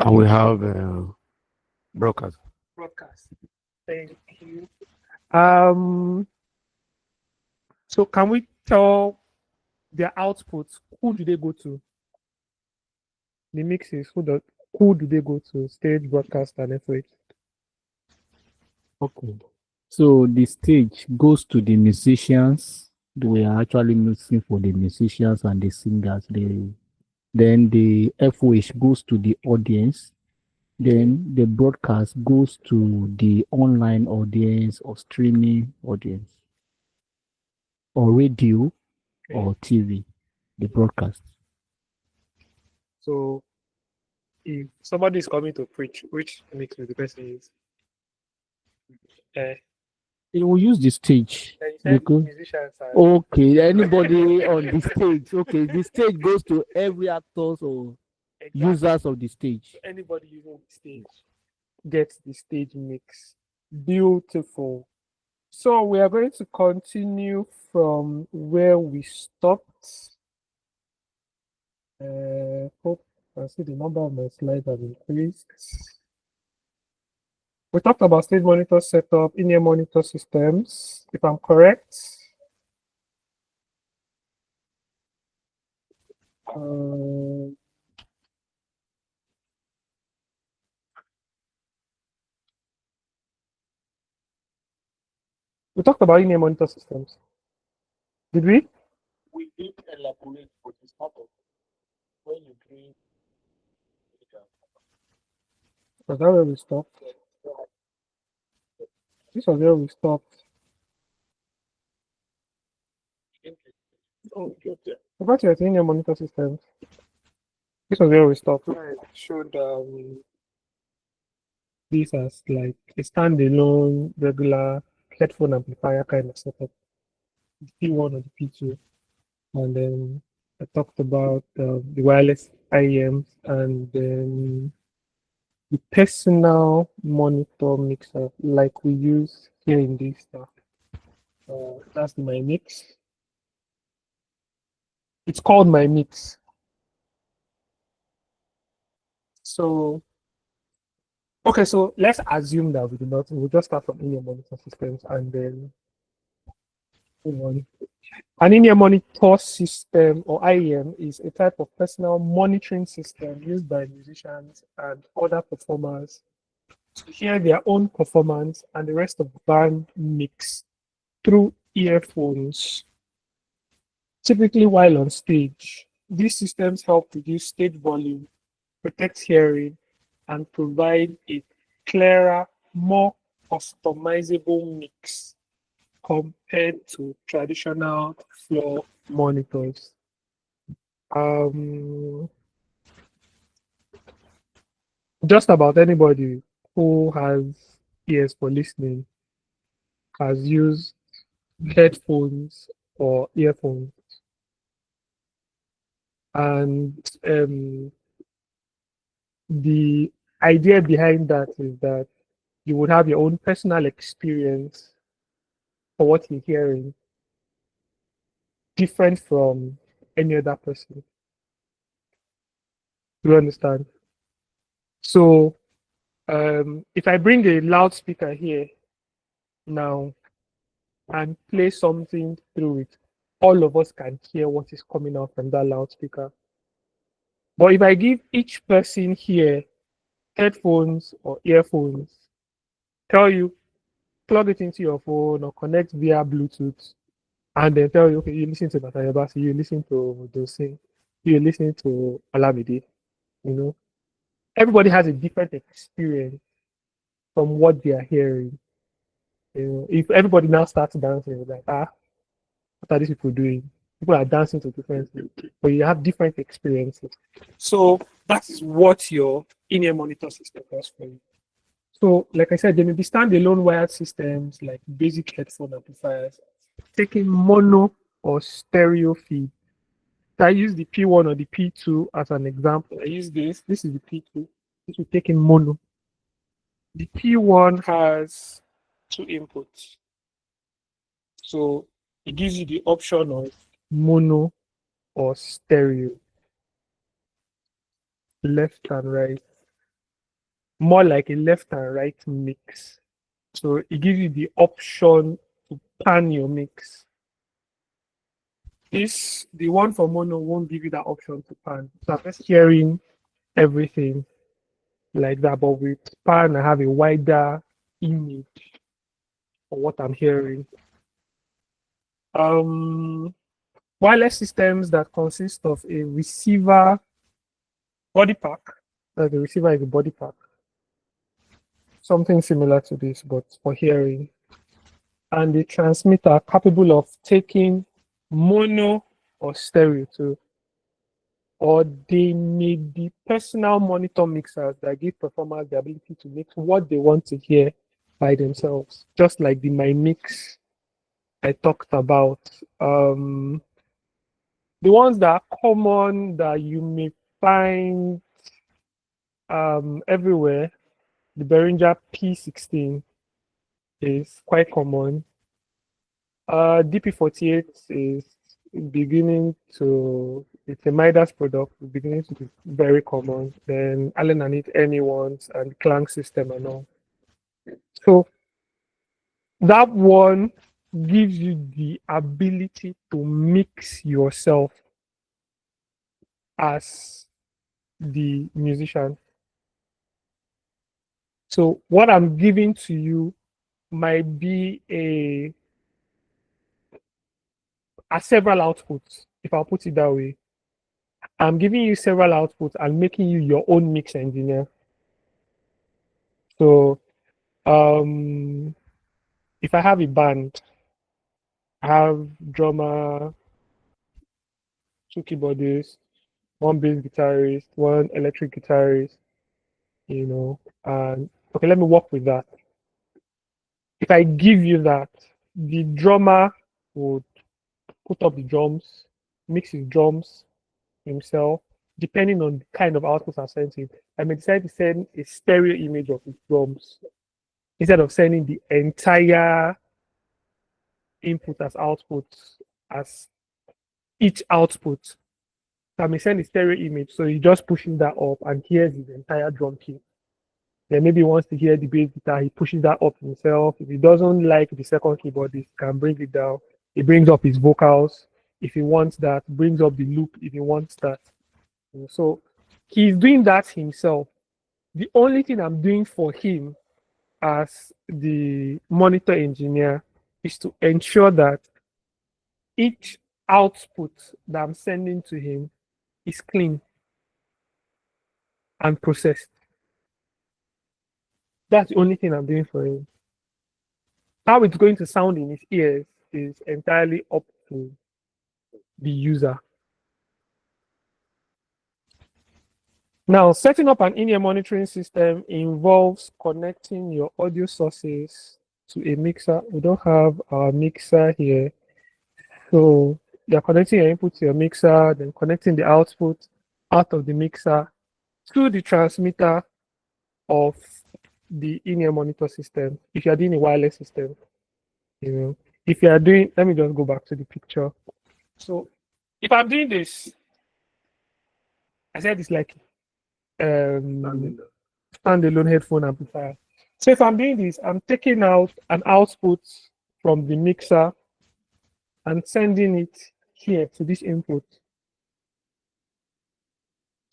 And we have broadcast. Broadcast. Thank you. Um, so can we tell their outputs? Who do they go to? The mixes. Who do they go to? Stage, broadcast, and FOH. Okay. So the stage goes to the musicians. We are actually mixing for the musicians and the singers. Then the FOH goes to the audience. Then the broadcast goes to the online audience or streaming audience or radio or TV, the broadcast. So if somebody is coming to preach, which mix will the person use? It will use the stage. Because musicians are Okay, anybody on the stage. Okay, the stage goes to every actors or users of the stage. anybody using the stage gets the stage mix. Beautiful. So we are going to continue from where we stopped. Hope I see the number of my slides have increased. We talked about stage monitor setup, in-ear monitor systems, if I'm correct. We talked about in-ear monitor systems. Did we? We did elaborate for this topic when you bring. Was that where we stopped? This was where we stopped. Oh, okay. About your in-ear monitor systems. This was where we stopped. I showed this as like a standalone regular headphone amplifier kind of setup. The P1 or the P2. And then I talked about the wireless IEMs and then the personal monitor mixer like we use here in this stuff. That's my mix. It's called my mix. So, okay, so let's assume that we do not, we'll just start from in-ear monitor systems and then move on. An in-ear monitor system or IEM is a type of personal monitoring system used by musicians and other performers to hear their own performance and the rest of the band mix through earphones, typically while on stage. These systems help reduce stage volume, protect hearing, and provide a clearer, more customizable mix compared to traditional floor monitors. Just about anybody who has ears for listening has used headphones or earphones. And the idea behind that is that you would have your own personal experience for what you're hearing, different from any other person. Do you understand? So if I bring a loudspeaker here now and play something through it, all of us can hear what is coming out from that loudspeaker. But if I give each person here headphones or earphones, tell you, plug it into your phone or connect via Bluetooth, and then tell you, okay, you listen to Natalia Bassi, you listen to Dosing, you listen to Olamide, you know. Everybody has a different experience from what they are hearing. You know, if everybody now starts dancing, it's like, what are these people doing? People are dancing to different things, but you have different experiences. So that is what your in-ear monitor system does for you. So, like I said, there may be standalone wired systems like basic headphone amplifiers, taking mono or stereo feed. I use the P1 or the P2 as an example. I use this. This is the P2. This will take in mono. The P1 has 2 inputs. So it gives you the option of mono or stereo, left and right. more like a left and right mix. So it gives you the option to pan your mix. The one for mono won't give you that option to pan. So I'm just hearing everything like that, but with pan, I have a wider image for what I'm hearing. Wireless systems that consist of a receiver body pack. The receiver is a body pack. Something similar to this, but for hearing. And the transmitter capable of taking mono or stereo too. Or they may be personal monitor mixers that give performers the ability to mix what they want to hear by themselves, just like the My Mix I talked about. The ones that are common that you may find everywhere, the Behringer P16 is quite common. DP48 is beginning to, it's a Midas product, beginning to be very common. Then Allen and Heath Any-ones and Clank system and all. So that one gives you the ability to mix yourself as the musician. So what I'm giving to you might be a several outputs, if I'll put it that way. I'm giving you several outputs and making you your own mix engineer. So if I have a band, I have drummer, 2 keyboardists, 1 bass guitarist, 1 electric guitarist, you know, and okay, let me work with that. If I give you that, the drummer would put up the drums, mix his drums himself, depending on the kind of output I sent him. I may decide to send a stereo image of his drums instead of sending the entire input as output, as each output. I may send a stereo image, so he just pushes that up and hears his entire drum kit. Then maybe he wants to hear the bass guitar, he pushes that up himself. If he doesn't like the second keyboard, he can bring it down. He brings up his vocals if he wants that, brings up the loop if he wants that. So he's doing that himself. The only thing I'm doing for him as the monitor engineer is to ensure that each output that I'm sending to him is clean and processed. That's the only thing I'm doing for him. How it's going to sound in his ears is entirely up to the user. Now, setting up an in-ear monitoring system involves connecting your audio sources to a mixer. We don't have our mixer here. So you're connecting your input to your mixer, then connecting the output out of the mixer to the transmitter of the in-ear monitor system. If you're doing a wireless system, you know, if you are doing, let me just go back to the picture. So if I'm doing this, I said it's like standalone headphone amplifier. So if I'm doing this, I'm taking out an output from the mixer and sending it here to this input.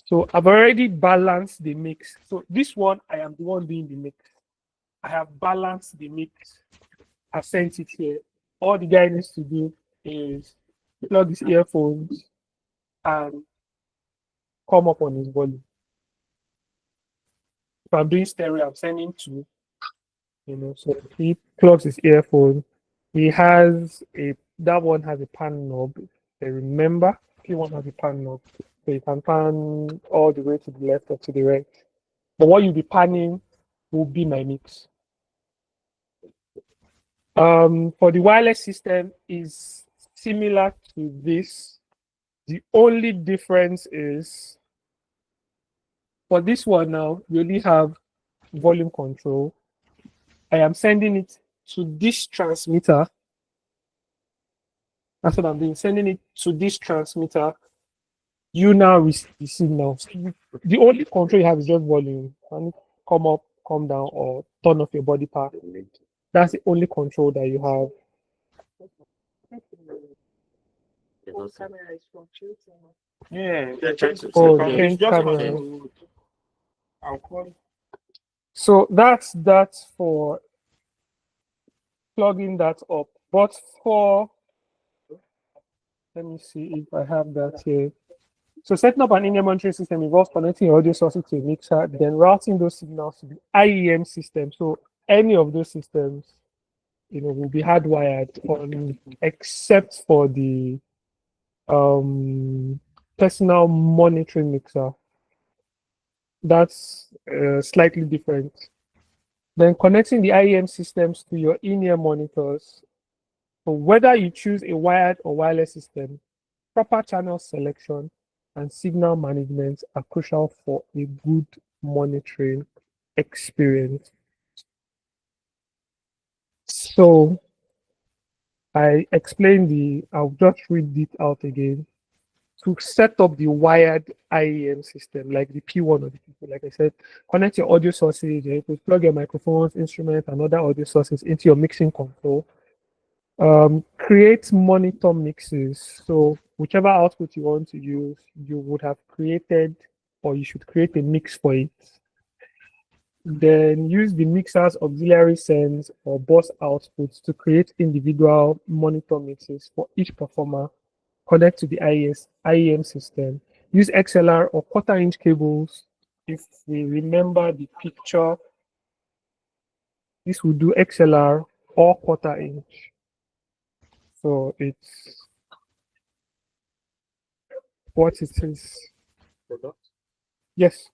So I've already balanced the mix. So this one, I am the one doing the mix. I have balanced the mix. I've sent it here. All the guy needs to do is plug his earphones and come up on his volume. If I'm doing stereo, I'm sending 2. You know, so he plugs his earphone. He has that one has a pan knob. Remember, he one has a pan knob. So you can pan all the way to the left or to the right. But what you'll be panning will be my mix. For the wireless system is similar to this. The only difference is for this one now, we only have volume control. I am sending it to this transmitter. That's what I'm doing, sending it to this transmitter. You now receive the signal. The only control you have is just volume. And come up, come down, or turn off your body part. That's the only control that you have. Yeah, they're trying to Oh, check out. change It's just camera. one. I'll call. So that's for plugging that up. But for, let me see if I have that here. So setting up an in-ear monitoring system involves connecting your audio sources to a mixer, then routing those signals to the IEM system. So any of those systems, will be hardwired on, except for the personal monitoring mixer. That's slightly different. Then connecting the IEM systems to your in-ear monitors. So whether you choose a wired or wireless system, proper channel selection and signal management are crucial for a good monitoring experience. So I explained I'll just read it out again. To set up the wired IEM system, like the P1 or the P2, like I said, connect your audio sources, you could plug your microphones, instruments, and other audio sources into your mixing console. Create monitor mixes. So whichever output you want to use, you would have created, or you should create a mix for it. Then use the mixer's auxiliary sends or bus outputs to create individual monitor mixes for each performer. Connect to the IEM system. Use XLR or quarter-inch cables. If we remember the picture, this will do XLR or quarter-inch. So it's what it is. Yes,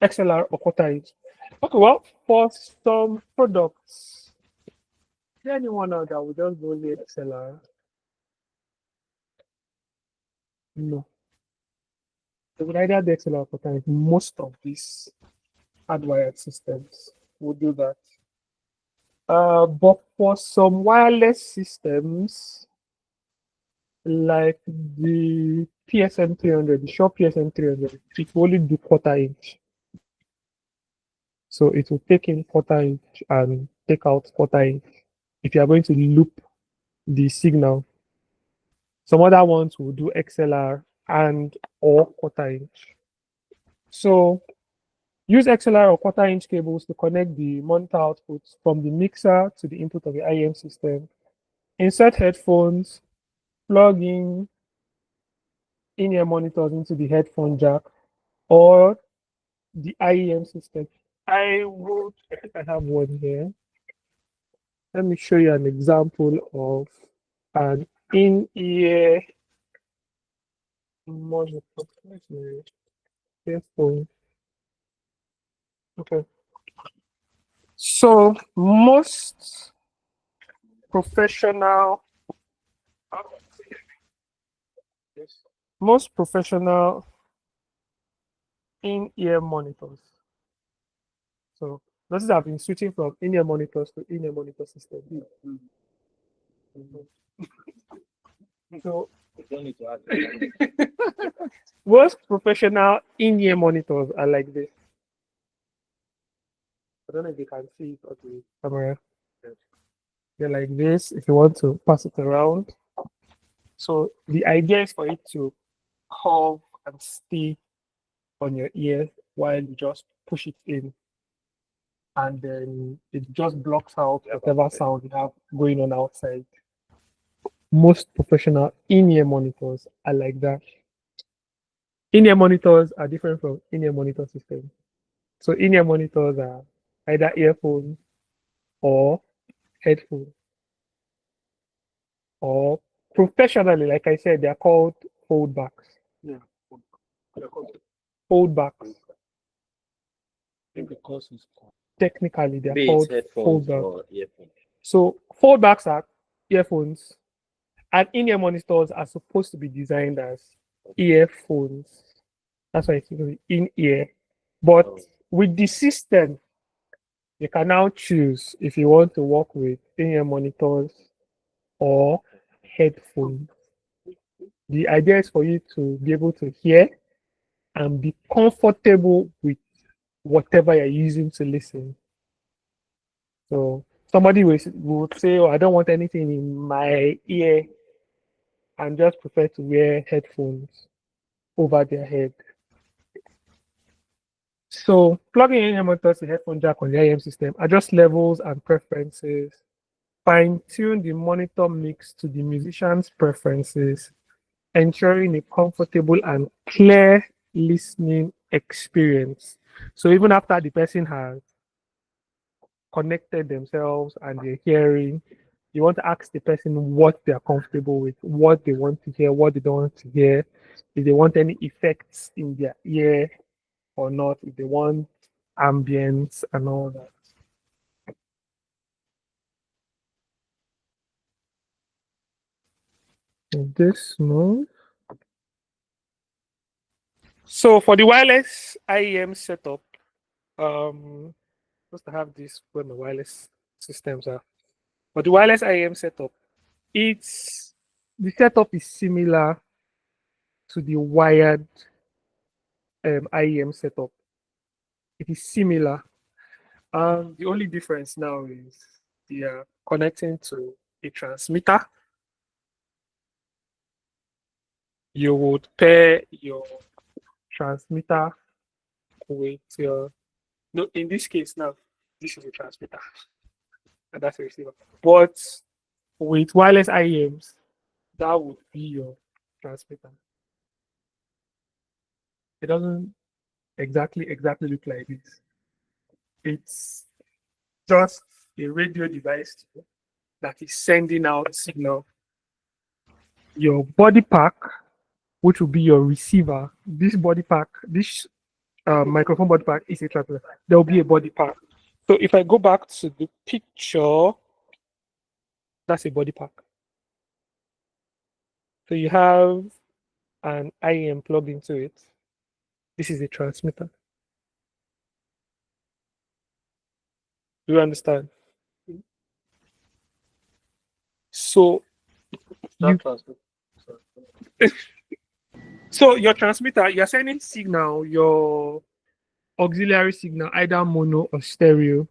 XLR or quarter-inch. Okay, well, for some products, is there anyone out that will just go only XLR? No. They would either do XLR or quarter-inch. Most of these hardwired systems will do that. But for some wireless systems, like the PSM 300, the Shure PSM 300, it will only do quarter-inch. So it will take in quarter-inch and take out quarter-inch if you are going to loop the signal. Some other ones will do XLR and or quarter-inch. So use XLR or quarter-inch cables to connect the monitor outputs from the mixer to the input of the IEM system. Insert headphones, plug in-ear monitors into the headphone jack or the IEM system. I think I have one here. Let me show you an example of an in-ear monitor. Headphone. Okay. So most professional in-ear monitors. So those have been switching from in-ear monitors to in-ear monitor system. So most professional in-ear monitors are like this. I don't know if you can see it on the camera. They're like this if you want to pass it around. So the idea is for it to curve and stay on your ear while you just push it in. And then it just blocks out whatever sound you have going on outside. Most professional in-ear monitors are like that. In-ear monitors are different from in-ear monitor systems. So in-ear monitors are either earphones or headphones. Or professionally, like I said, they're called foldbacks. Yeah. Foldbacks. Because it's Technically, they're Be it called headphones foldbacks. or earphones. So foldbacks are earphones, and in-ear monitors are supposed to be designed as earphones. That's why it's in-ear. But with the system, you can now choose if you want to work with in-ear monitors or headphones. The idea is for you to be able to hear and be comfortable with whatever you're using to listen. So somebody would say, oh, I don't want anything in my ear and just prefer to wear headphones over their head. So plugging in monitors to headphone jack on the IEM system, adjust levels and preferences, fine-tune the monitor mix to the musician's preferences, ensuring a comfortable and clear listening experience. So even after the person has connected themselves and they're hearing, you want to ask the person what they're comfortable with, what they want to hear, what they don't want to hear, if they want any effects in their ear or not, if they want ambience and all that. In this mode. So for the wireless IEM setup, supposed to have this where my wireless systems are. But the wireless IEM setup, the setup is similar to the wired IEM setup. It is similar. The only difference now is they are connecting to a transmitter. You would pair your transmitter with your, no, in this case now, this is a transmitter and that's a receiver. But with wireless IEMs, that would be your transmitter. It doesn't exactly look like this. It's just a radio device that is sending out signal. Your body pack, which will be your receiver, this body pack, this microphone body pack is a transmitter. There will be a body pack. So if I go back to the picture, that's a body pack. So you have an IEM plugged into it. This is a transmitter. Do you understand? So so your transmitter, you're sending signal, your auxiliary signal, either mono or stereo,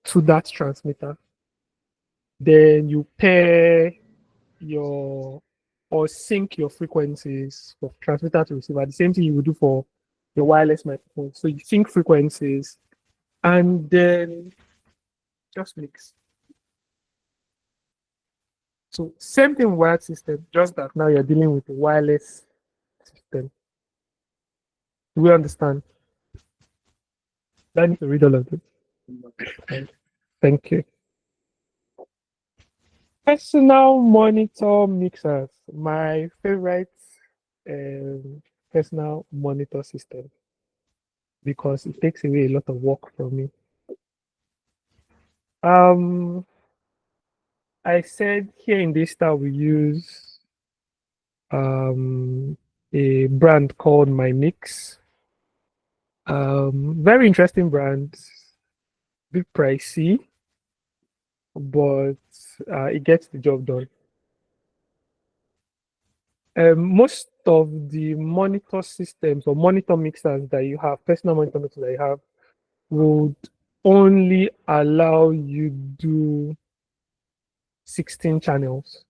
to that transmitter. Then you pair or sync your frequencies from transmitter to receiver. The same thing you would do for your wireless microphone. So you sync frequencies and then just mix. So same thing wired system, just that now you're dealing with a wireless system. Do we understand? I need to read all of this. Thank you. Personal monitor mixers, my favorite personal monitor system because it takes away a lot of work from me. I said here in this style we use a brand called My Mix. Very interesting brand, bit pricey, but it gets the job done. Most of the monitor systems or monitor mixers that you have, personal monitor mixers that you have, would only allow you do 16 channels.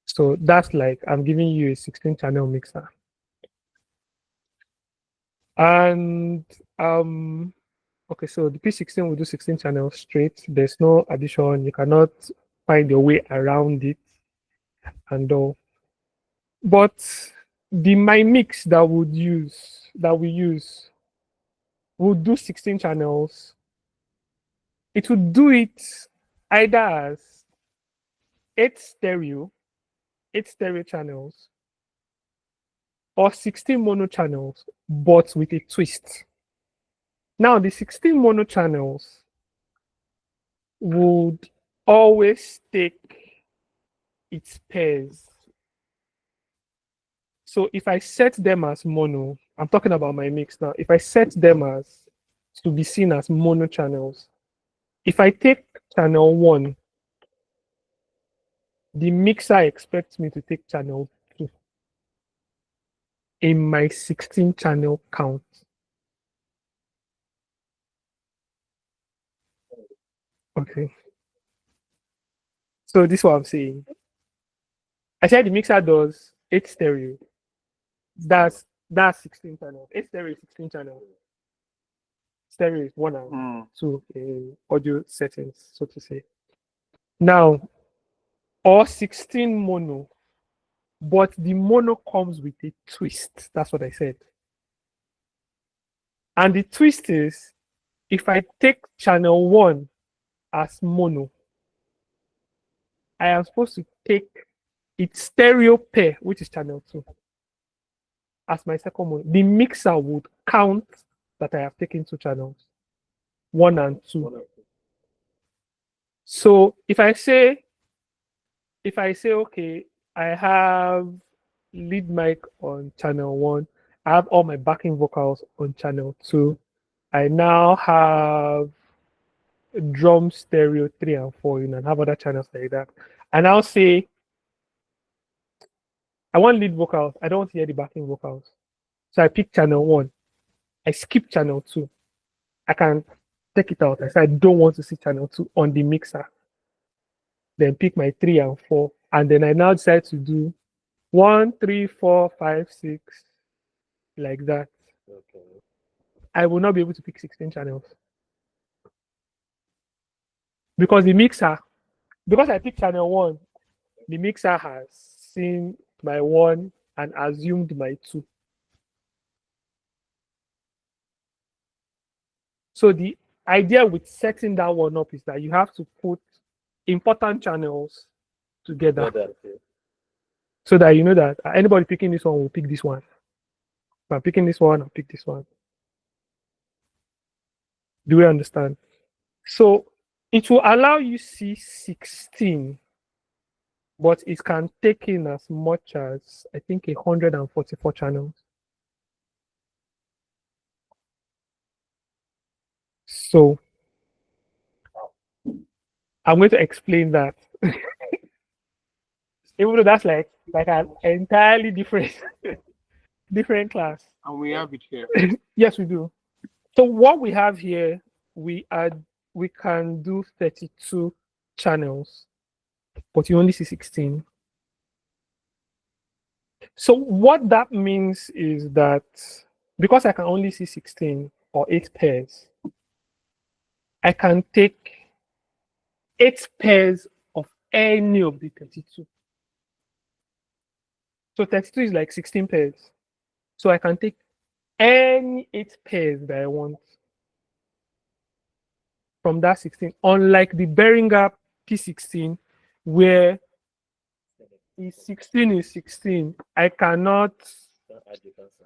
So that's like I'm giving you a 16 channel mixer. And okay, so the P16 will do 16 channels straight. There's no addition. You cannot find your way around it and all. But the My Mix that we use would do 16 channels. It would do it either as 8 stereo channels or 16 mono channels, but with a twist. Now, the 16 mono channels would always take its pairs. So if I set them as mono, I'm talking about My Mix now. If I set them as to be seen as mono channels, if I take channel 1, the mixer expects me to take channel 2 in my 16 channel count. Okay. So this is what I'm saying. I said the mixer does 8 stereo. That's 16 channels. 8 stereo is 16 channels. Stereo is 1 and 2 audio settings, so to say. Now, or 16 mono, but the mono comes with a twist. That's what I said. And the twist is, if I take channel 1 as mono, I am supposed to take its stereo pair, which is channel 2, as my second mono. The mixer would count that I have taken 2 channels, 1 and 2. So if I say, okay, I have lead mic on channel 1, I have all my backing vocals on channel 2, I now have drum stereo 3 and 4, and have other channels like that. And I'll say, I want lead vocals, I don't want to hear the backing vocals. So I pick channel 1, I skip channel 2. I can take it out. I say I don't want to see channel 2 on the mixer. Then pick my 3 and 4. And then I now decide to do 1, 3, 4, 5, 6, like that. Okay. I will not be able to pick 16 channels. Because the mixer, because I picked channel 1, the mixer has seen my 1 and assumed my 2. So the idea with setting that one up is that you have to put important channels together. So that you know that anybody picking this one will pick this one. If I'm picking this one, I'll pick this one. Do we understand? So it will allow you see 16, but it can take in as much as, I think, 144 channels. So I'm going to explain that. Even though that's like an entirely different class. And we have it here. Yes, we do. So what we have here, we can do 32 channels, but you only see 16. So what that means is that because I can only see 16 or 8 pairs, I can take 8 pairs of any of the 32. So 32 is like 16 pairs. So I can take any 8 pairs that I want from that 16, unlike the Behringer P16, where is 16 is 16. I cannot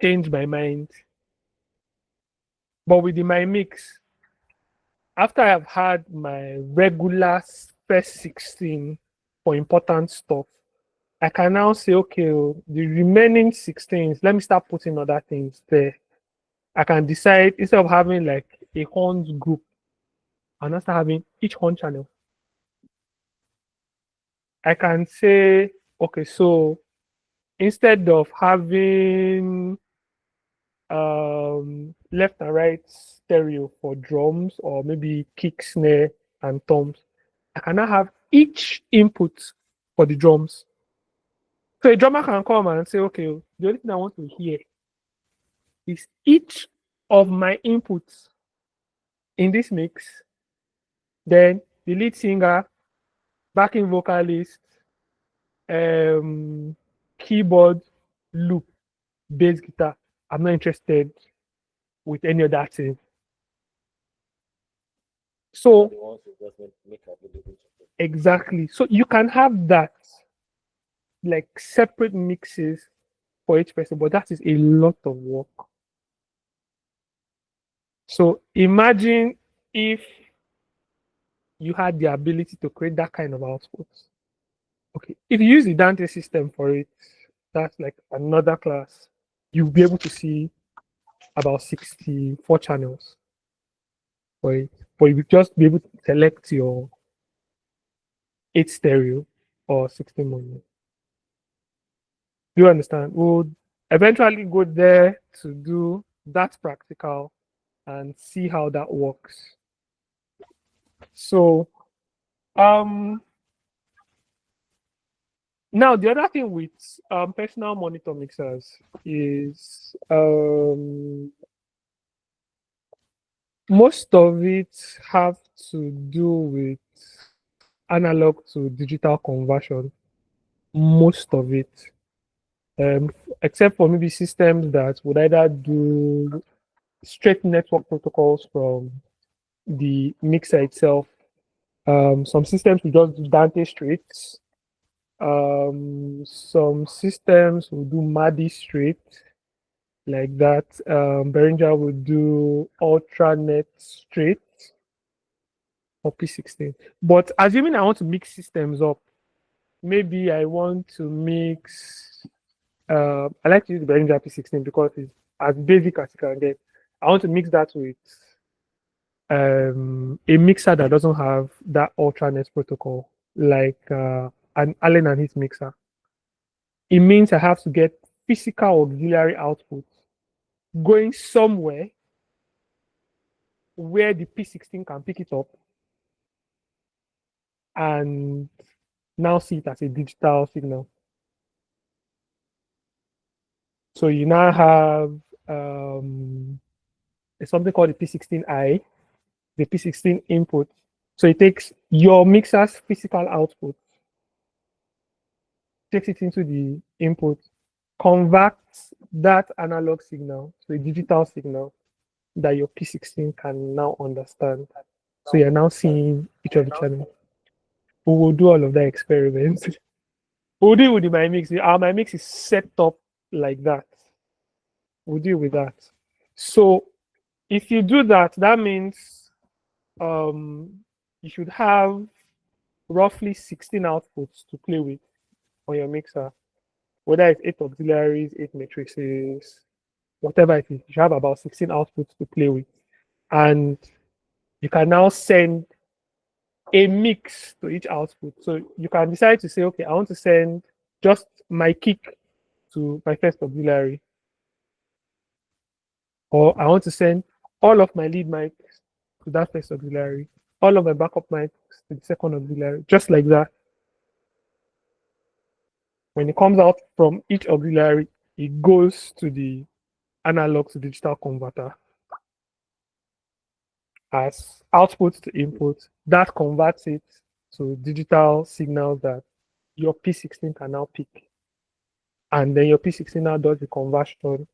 change my mind. But with the My Mix, after I've had my regular first 16 for important stuff, I can now say, okay, the remaining 16s, let me start putting other things there. I can decide, instead of having like a horns group, I'm not having each horn channel. I can say, okay, so instead of having left and right stereo for drums or maybe kick, snare, and toms, I can now have each input for the drums. So a drummer can come and say, okay, the only thing I want to hear is each of my inputs in this mix, then the lead singer, backing vocalist, keyboard, loop, bass guitar. I'm not interested with any of that thing. So exactly. So you can have that like separate mixes for each person, but that is a lot of work. So imagine if you had the ability to create that kind of output. Okay, if you use the Dante system for it, that's like another class. You'll be able to see about 64 channels for it, but you will just be able to select your 8 stereo or 16 mono. Do you understand? We'll eventually go there to do that practical and see how that works. So Now the other thing with personal monitor mixers is most of it have to do with analog to digital conversion. Most of it, except for maybe systems that would either do straight network protocols from the mixer itself. Some systems will just do Dante straight. Some systems will do MADI straight, like that. Behringer will do Ultranet straight or P16. But assuming I want to mix systems up, maybe I want to mix. I like to use the Behringer P16 because it's as basic as you can get. I want to mix that with a mixer that doesn't have that Ultranet protocol, like an Allen and his mixer. It means I have to get physical auxiliary output going somewhere where the P16 can pick it up and now see it as a digital signal. So you now have something called the P16I, the P16 input. So it takes your mixer's physical output, takes it into the input, converts that analog signal to a digital signal that your P16 can now understand. So you're now seeing each of the channels. We will do all of that experiments. We'll deal with my mix. My mix is set up like that. We'll deal with that. So if you do that, that means you should have roughly 16 outputs to play with on your mixer. Whether it's 8 auxiliaries, 8 matrices, whatever it is, you should have about 16 outputs to play with. And you can now send a mix to each output. So you can decide to say, okay, I want to send just my kick to my first auxiliary. Or I want to send all of my lead mics to that first auxiliary, all of my backup mics to the second auxiliary, just like that. When it comes out from each auxiliary, it goes to the analog to digital converter as output to input. That converts it to digital signals that your P16 can now pick. And then your P16 now does the conversion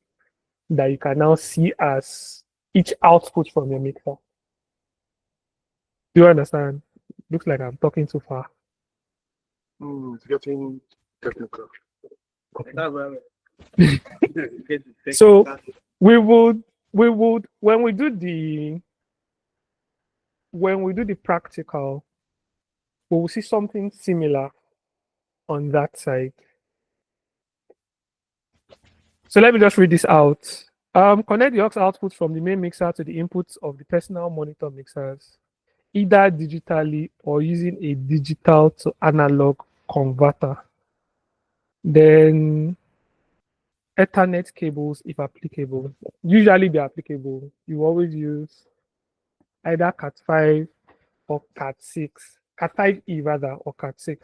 that you can now see as each output from your mixer. Do you understand? Looks like I'm talking too far. It's getting technical. So we would when we do the practical, we will see something similar on that side. So let me just read this out. Connect the aux output from the main mixer to the inputs of the personal monitor mixers, either digitally or using a digital to analog converter. Then Ethernet cables, if applicable, usually be applicable. You always use either Cat5 or Cat6, Cat5e rather, or Cat6.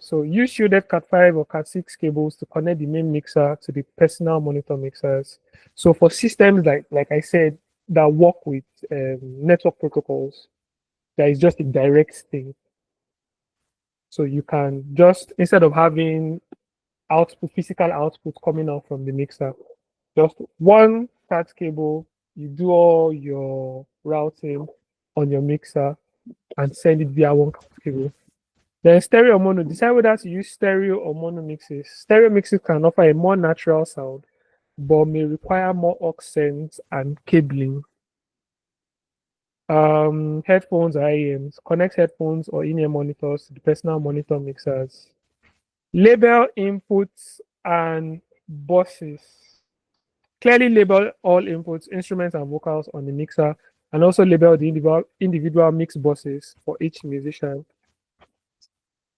So use shielded Cat5 or Cat6 cables to connect the main mixer to the personal monitor mixers. So for systems like I said, that work with network protocols, there is just a direct thing. So you can just, instead of having output, physical output coming out from the mixer, just one Cat cable, you do all your routing on your mixer and send it via one Cat cable. Then stereo or mono, decide whether to use stereo or mono mixes. Stereo mixes can offer a more natural sound, but may require more accents and cabling. Headphones or IEMs. Connect headphones or in-ear monitors to the personal monitor mixers. Label inputs and buses. Clearly label all inputs, instruments, and vocals on the mixer, and also label the individual mix buses for each musician.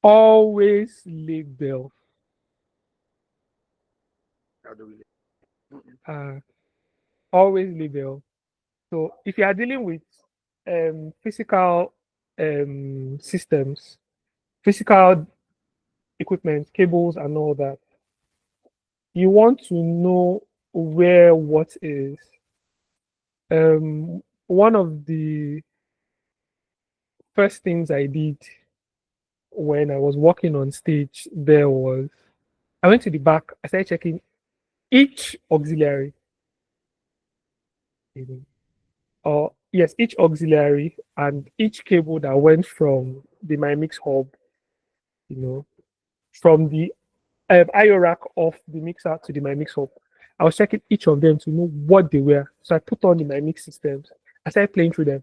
Always label. Always label. So if you are dealing with physical systems, physical equipment, cables, and all that. You want to know where what is. One of the first things I did when I was working on stage there was I went to the back, I started checking each auxiliary. Or yes, each auxiliary and each cable that went from the My Mix hub, from the IO rack of the mixer to the My Mix hub. I was checking each of them to know what they were. So I put on the My Mix systems. I started playing through them.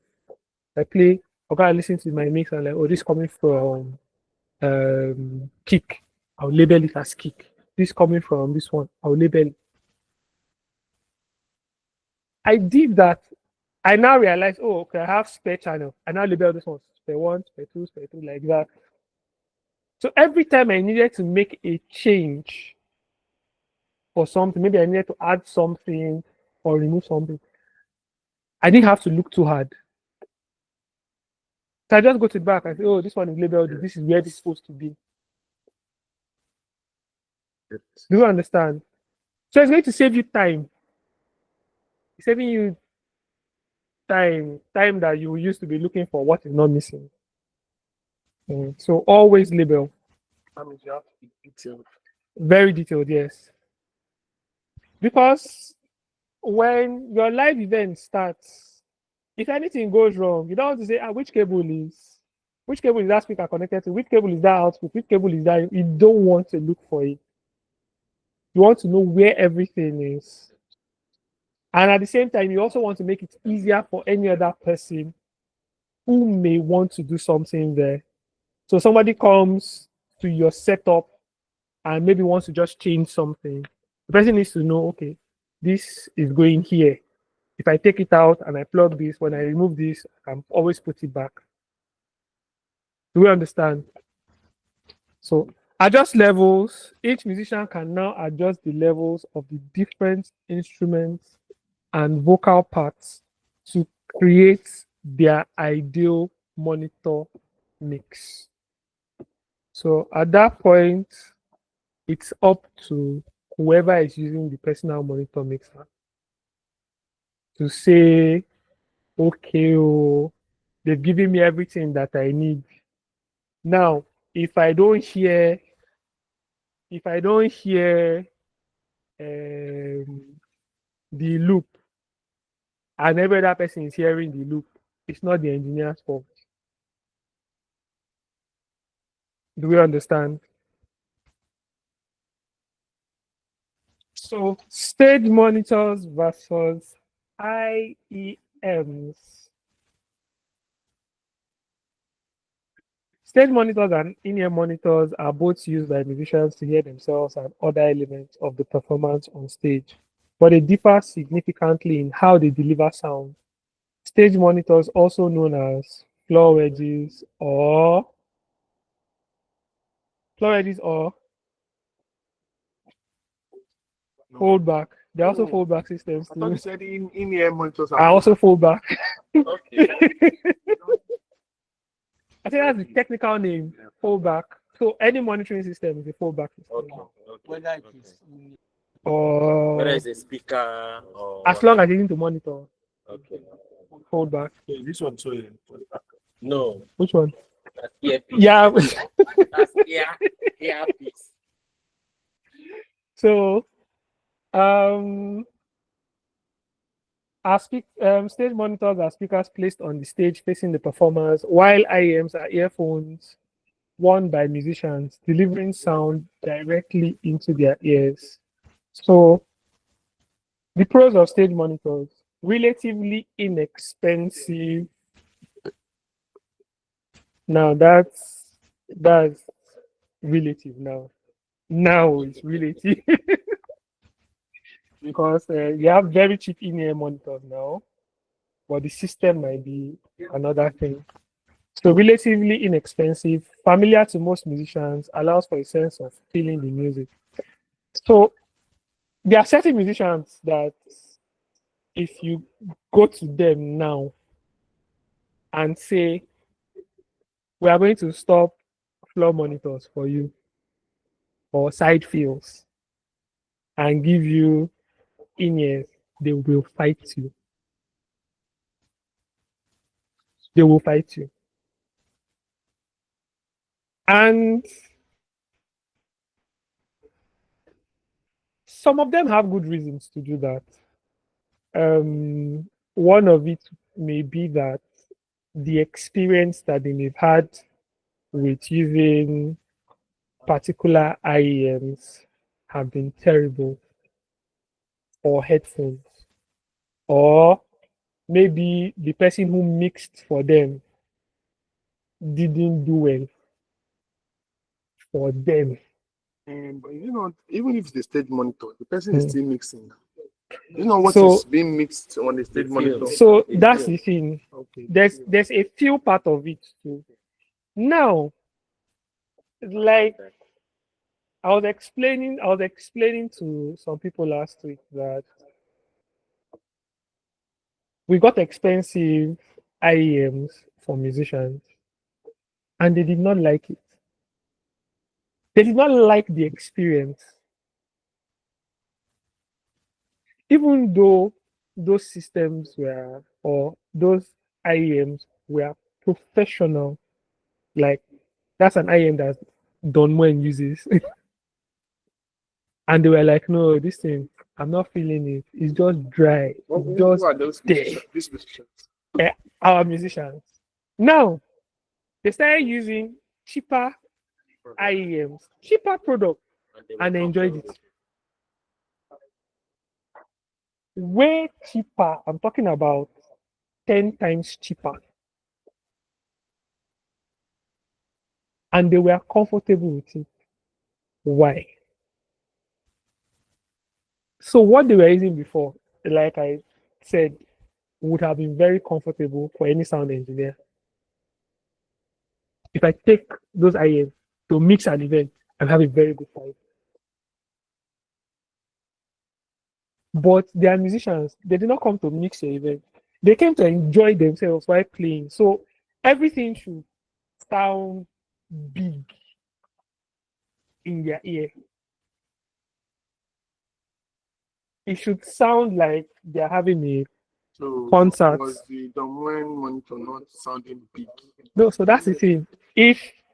I play, okay, I listen to my mix and like, oh, this coming from kick. I'll label it as kick. This coming from this one. I'll label it. I did that. I now realize, oh, okay, I have spare channel. I now label this one spare one, spare two, like that. So every time I needed to make a change for something, maybe I needed to add something or remove something, I didn't have to look too hard. So I just go to the back and say, oh, this one is labeled, this is where it's supposed to be. Do you understand? So it's going to save you time. It's saving you time that you used to be looking for what is not missing. So always label. That means you have to be detailed. Very detailed, yes. Because when your live event starts, if anything goes wrong, you don't want to say, which cable is that speaker connected to, which cable is that output, which cable is that. You don't want to look for it. You want to know where everything is. And at the same time, you also want to make it easier for any other person who may want to do something there. So somebody comes to your setup and maybe wants to just change something. The person needs to know, okay, this is going here. If I take it out and I plug this, when I remove this, I can always put it back. Do we understand? So adjust levels. Each musician can now adjust the levels of the different instruments and vocal parts to create their ideal monitor mix. So at that point, it's up to whoever is using the personal monitor mixer to say, okay, oh, they've given me everything that I need. Now, if I don't hear the loop and every other person is hearing the loop, it's not the engineer's fault. Do we understand? So stage monitors versus IEMs. Stage monitors and in-ear monitors are both used by musicians to hear themselves and other elements of the performance on stage, but they differ significantly in how they deliver sound. Stage monitors, also known as floor wedges or fold back. They also fold back systems I thought too. you said in-ear monitors I also fold back. Okay. I think that's the technical name, fallback. So any monitoring system is a fallback system. Whether it is Or Whether it's a speaker or as long as you need to monitor, okay. fallback. Okay, this one too. No, Which one? that's earpiece. Yeah. That's earpiece. So stage monitors are speakers placed on the stage facing the performers, while IEMs are earphones worn by musicians, delivering sound directly into their ears. So the pros of stage monitors: relatively inexpensive. Now that's relative now. Now it's relative. Because you have very cheap in-ear monitors now, but the system might be another thing. So relatively inexpensive, familiar to most musicians, allows for a sense of feeling the music. So there are certain musicians that if you go to them now and say, we are going to stop floor monitors for you or side fields and give you in-ears. They will fight you. They will fight you. And some of them have good reasons to do that. One of it may be that the experience that they may have had with using particular IEMs have been terrible, or headphones, or maybe the person who mixed for them didn't do well for them. But you know, even if the stage monitor, the person is still mixing. You know what So- is being mixed on the stage monitor. So that's the thing. Okay. There's a few part of it too. Now, like I was explaining to some people last week that we got expensive IEMs for musicians, and they did not like it. They did not like the experience, even though those systems were, or those IEMs were professional. Like that's an IEM that Don Wen uses. And they were like, no, this thing, I'm not feeling it. It's just dry. Who It's just are those there. musicians? These musicians. Our musicians. Now, they started using cheaper IEMs, cheaper product, and they enjoyed it. Way cheaper. I'm talking about 10 times cheaper. And they were comfortable with it. Why? So what they were using before, like I said, would have been very comfortable for any sound engineer. If I take those IEMs to mix an event, and have a very good time. But they are musicians. They did not come to mix your event. They came to enjoy themselves while playing. So everything should sound big in their ear. It should sound like they're having a So concert. was the domain monitor not sounding big? No, so that's the thing.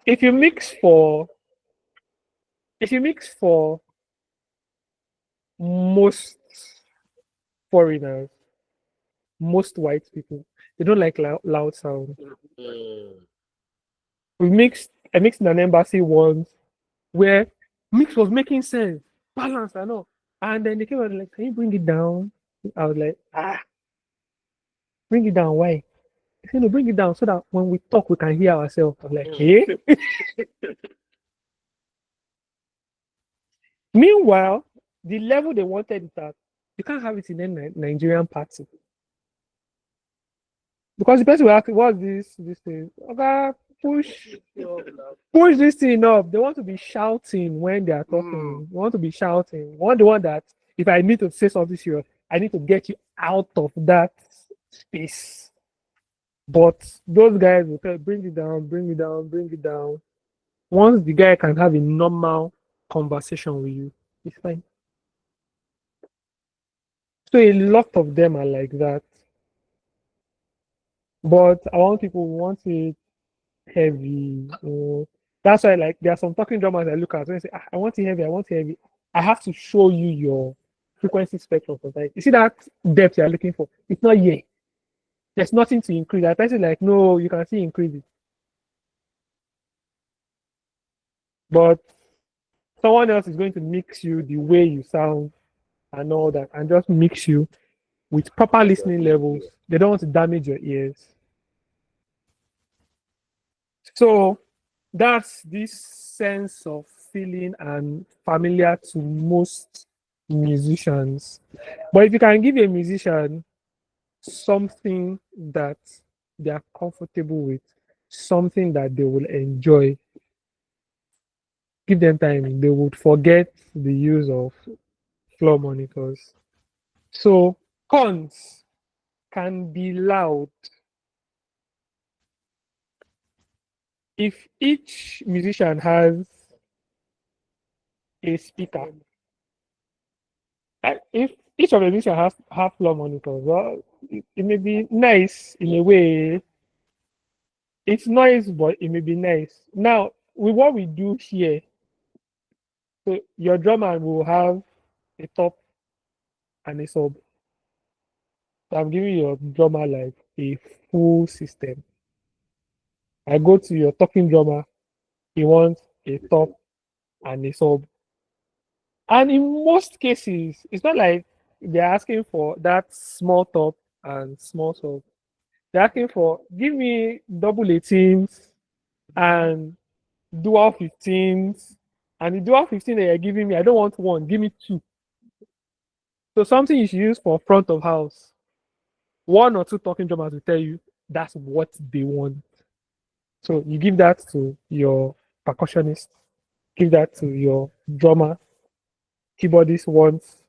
If you mix for most foreigners, most white people, they don't like loud sound. I mixed in an embassy once where mix was making sense, balance and all. And then they came out like, can you bring it down? I was like, bring it down. Why? They said, no, bring it down so that when we talk, we can hear ourselves. I was like, hey. Meanwhile, the level they wanted it at, you can't have it in any Nigerian party. Because the person will ask, what's this thing? Okay, push this thing up. They want to be shouting when they are talking. They want to be shouting. Want the one that if I need to say something serious, I need to get you out of that space. But those guys will tell, bring it down, bring it down, bring it down. Once the guy can have a normal conversation with you, it's fine. So a lot of them are like that. But I want people who want it heavy. That's why, like, there are some talking drummers I look at and say, I want it heavy, I want it heavy. I have to show you your frequency spectrum sometimes. You see that depth you're looking for? It's not here. There's nothing to increase. I person like, no, you can see increase it. But someone else is going to mix you the way you sound and all that, and just mix you with proper listening levels. They don't want to damage your ears. So that's this sense of feeling and familiar to most musicians. But if you can give a musician something that they are comfortable with, something that they will enjoy, give them time, they would forget the use of floor monitors. So cons can be loud. if each musician has a speaker, and if each of the musicians has have floor monitors, well, it may be nice in a way. It's noise, but it may be nice. Now, with what we do here, so your drummer will have a top and a sub. So I'm giving your drummer like a full system. I go to your talking drummer, he wants a top and a sub. And in most cases, it's not like they're asking for that small top and small sub. They're asking for give me double 18s and dual 15s. And the dual 15 that you're giving me, I don't want one, give me two. So something you should use for front of house. One or two talking drummers will tell you that's what they want. So you give that to your percussionist, give that to your drummer, keyboardist wants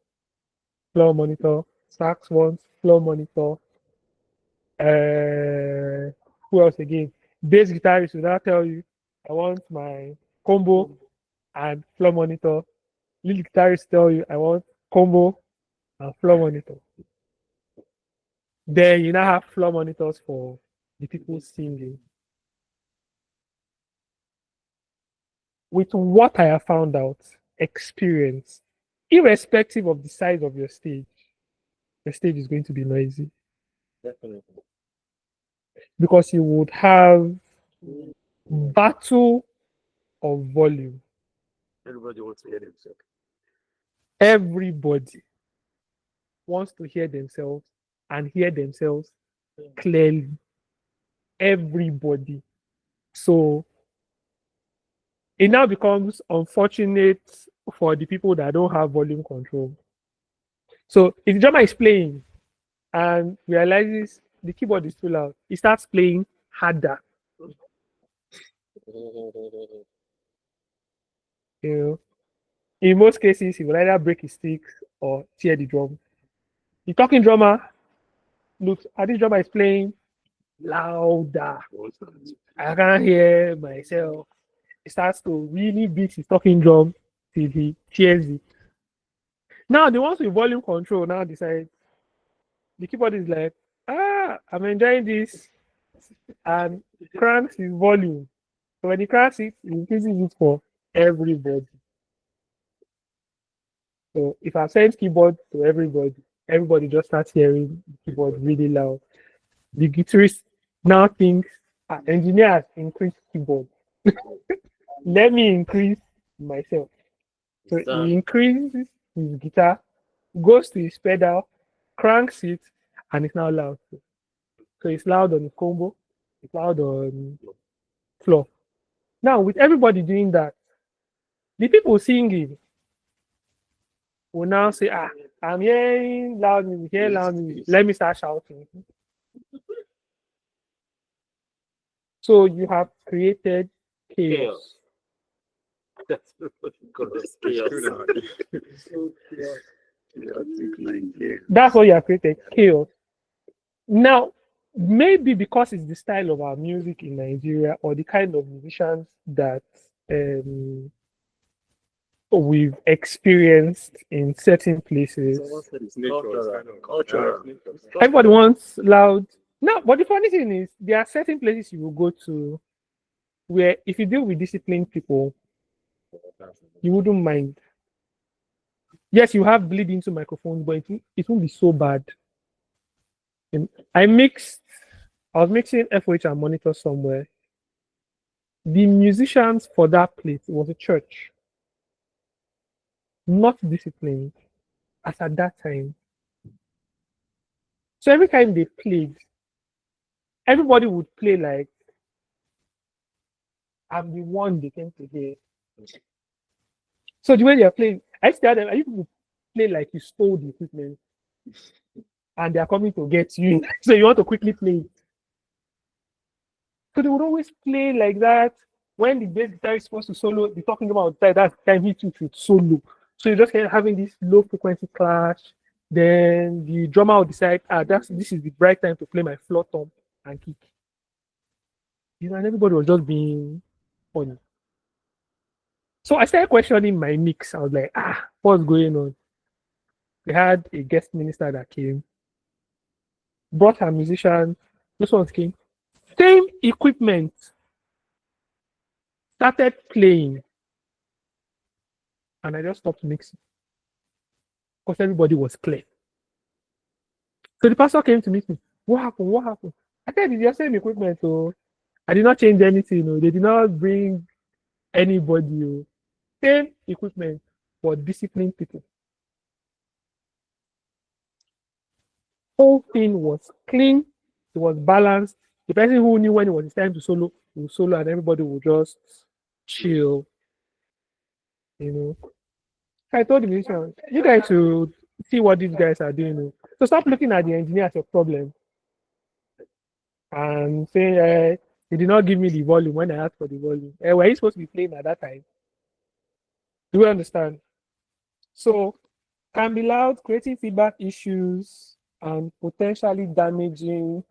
floor monitor, sax wants floor monitor. Who else again? Bass guitarist will now tell you, I want my combo and floor monitor. Lead guitarist tell you, I want combo and floor monitor. Then you now have floor monitors for the people singing. With what I have found out, experience, irrespective of the size of your stage, the stage is going to be noisy. Definitely. Because you would have battle of volume. Everybody wants to hear themselves. Everybody wants to hear themselves and hear themselves clearly. Everybody. So it now becomes unfortunate for the people that don't have volume control. So if the drummer is playing and realizes the keyboard is too loud, he starts playing harder. You know, in most cases, he will either break his sticks or tear the drum. The talking drummer looks at this drummer is playing louder. I can't hear myself. He starts to really beat his talking drum till he tears it. Now the ones with volume control now decide the keyboard is like, I'm enjoying this, and cranks his volume. So when he cranks it, he increases it for everybody. So if I send keyboard to everybody, everybody just starts hearing the keyboard really loud. The guitarist now thinks, engineer has increased keyboard. Let me increase myself. So he increases his guitar, goes to his pedal, cranks it, and it's now loud. So it's loud on the combo, it's loud on floor. Now, with everybody doing that, the people singing will now say, I'm hearing loud music, hear loud music. Let me start shouting. So you have created chaos. That's what you call this chaos. That's what you have created, chaos. Now, maybe because it's the style of our music in Nigeria or the kind of musicians that we've experienced in certain places. Everybody wants loud. No, but the funny thing is, there are certain places you will go to where if you deal with disciplined people, you wouldn't mind. Yes, you have bleed into microphones, but it won't be so bad. And I was mixing FOH and monitor somewhere. The musicians for that place, it was a church, not disciplined as at that time. So every time they played, everybody would play like I'm the one they came to hear. So the way they are playing, I used to tell them, you people play like you stole the equipment and they are coming to get you. So you want to quickly play it. So they would always play like that. When the bass guitar is supposed to solo, the talking about that time he too should solo. So you just kept having this low frequency clash. Then the drummer will decide, this is the right time to play my floor tom and kick. and everybody was just being funny. So I started questioning my mix. I was like, what's going on? We had a guest minister that came, brought her musician. This one came, same equipment, started playing, and I just stopped mixing because everybody was clear. So the pastor came to meet me. What happened? What happened? I said, it's your same equipment. So I did not change anything. No. They did not bring anybody. Oh. Same equipment for disciplined people. Whole thing was clean. It was balanced. The person who knew when it was his time to solo will solo, and everybody will just chill. You know. I told the musician, you guys should see what these guys are doing. Oh. So stop looking at the engineer as a problem and say, he did not give me the volume when I asked for the volume. Were you supposed to be playing at that time? Do you understand? So, can be loud, creating feedback issues, and potentially damaging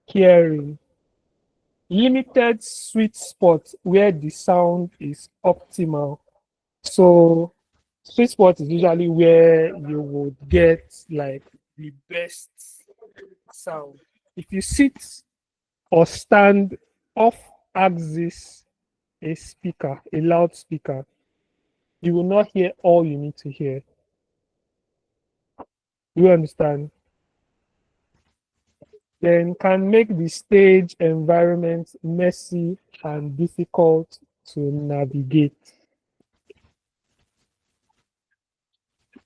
hearing. Limited sweet spot where the sound is optimal. So, sweet spot is usually where you would get like the best sound. If you sit or stand off axis a speaker, a loudspeaker, you will not hear all you need to hear. You understand? Then can make the stage environment messy and difficult to navigate.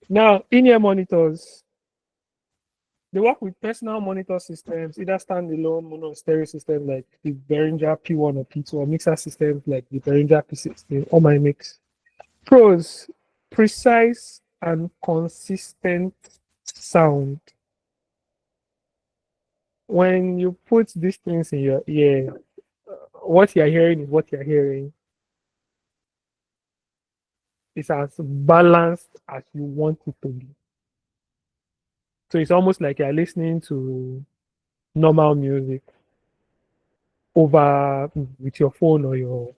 Now, in-ear monitors, they work with personal monitor systems, either standalone mono stereo system like the Behringer P1 or P2, or mixer systems like the Behringer P16 or my mix. Pros: precise and consistent sound. When you put these things in your ear, what you're hearing is what you're hearing. It's as balanced as you want it to be. So it's almost like you're listening to normal music over with your phone or your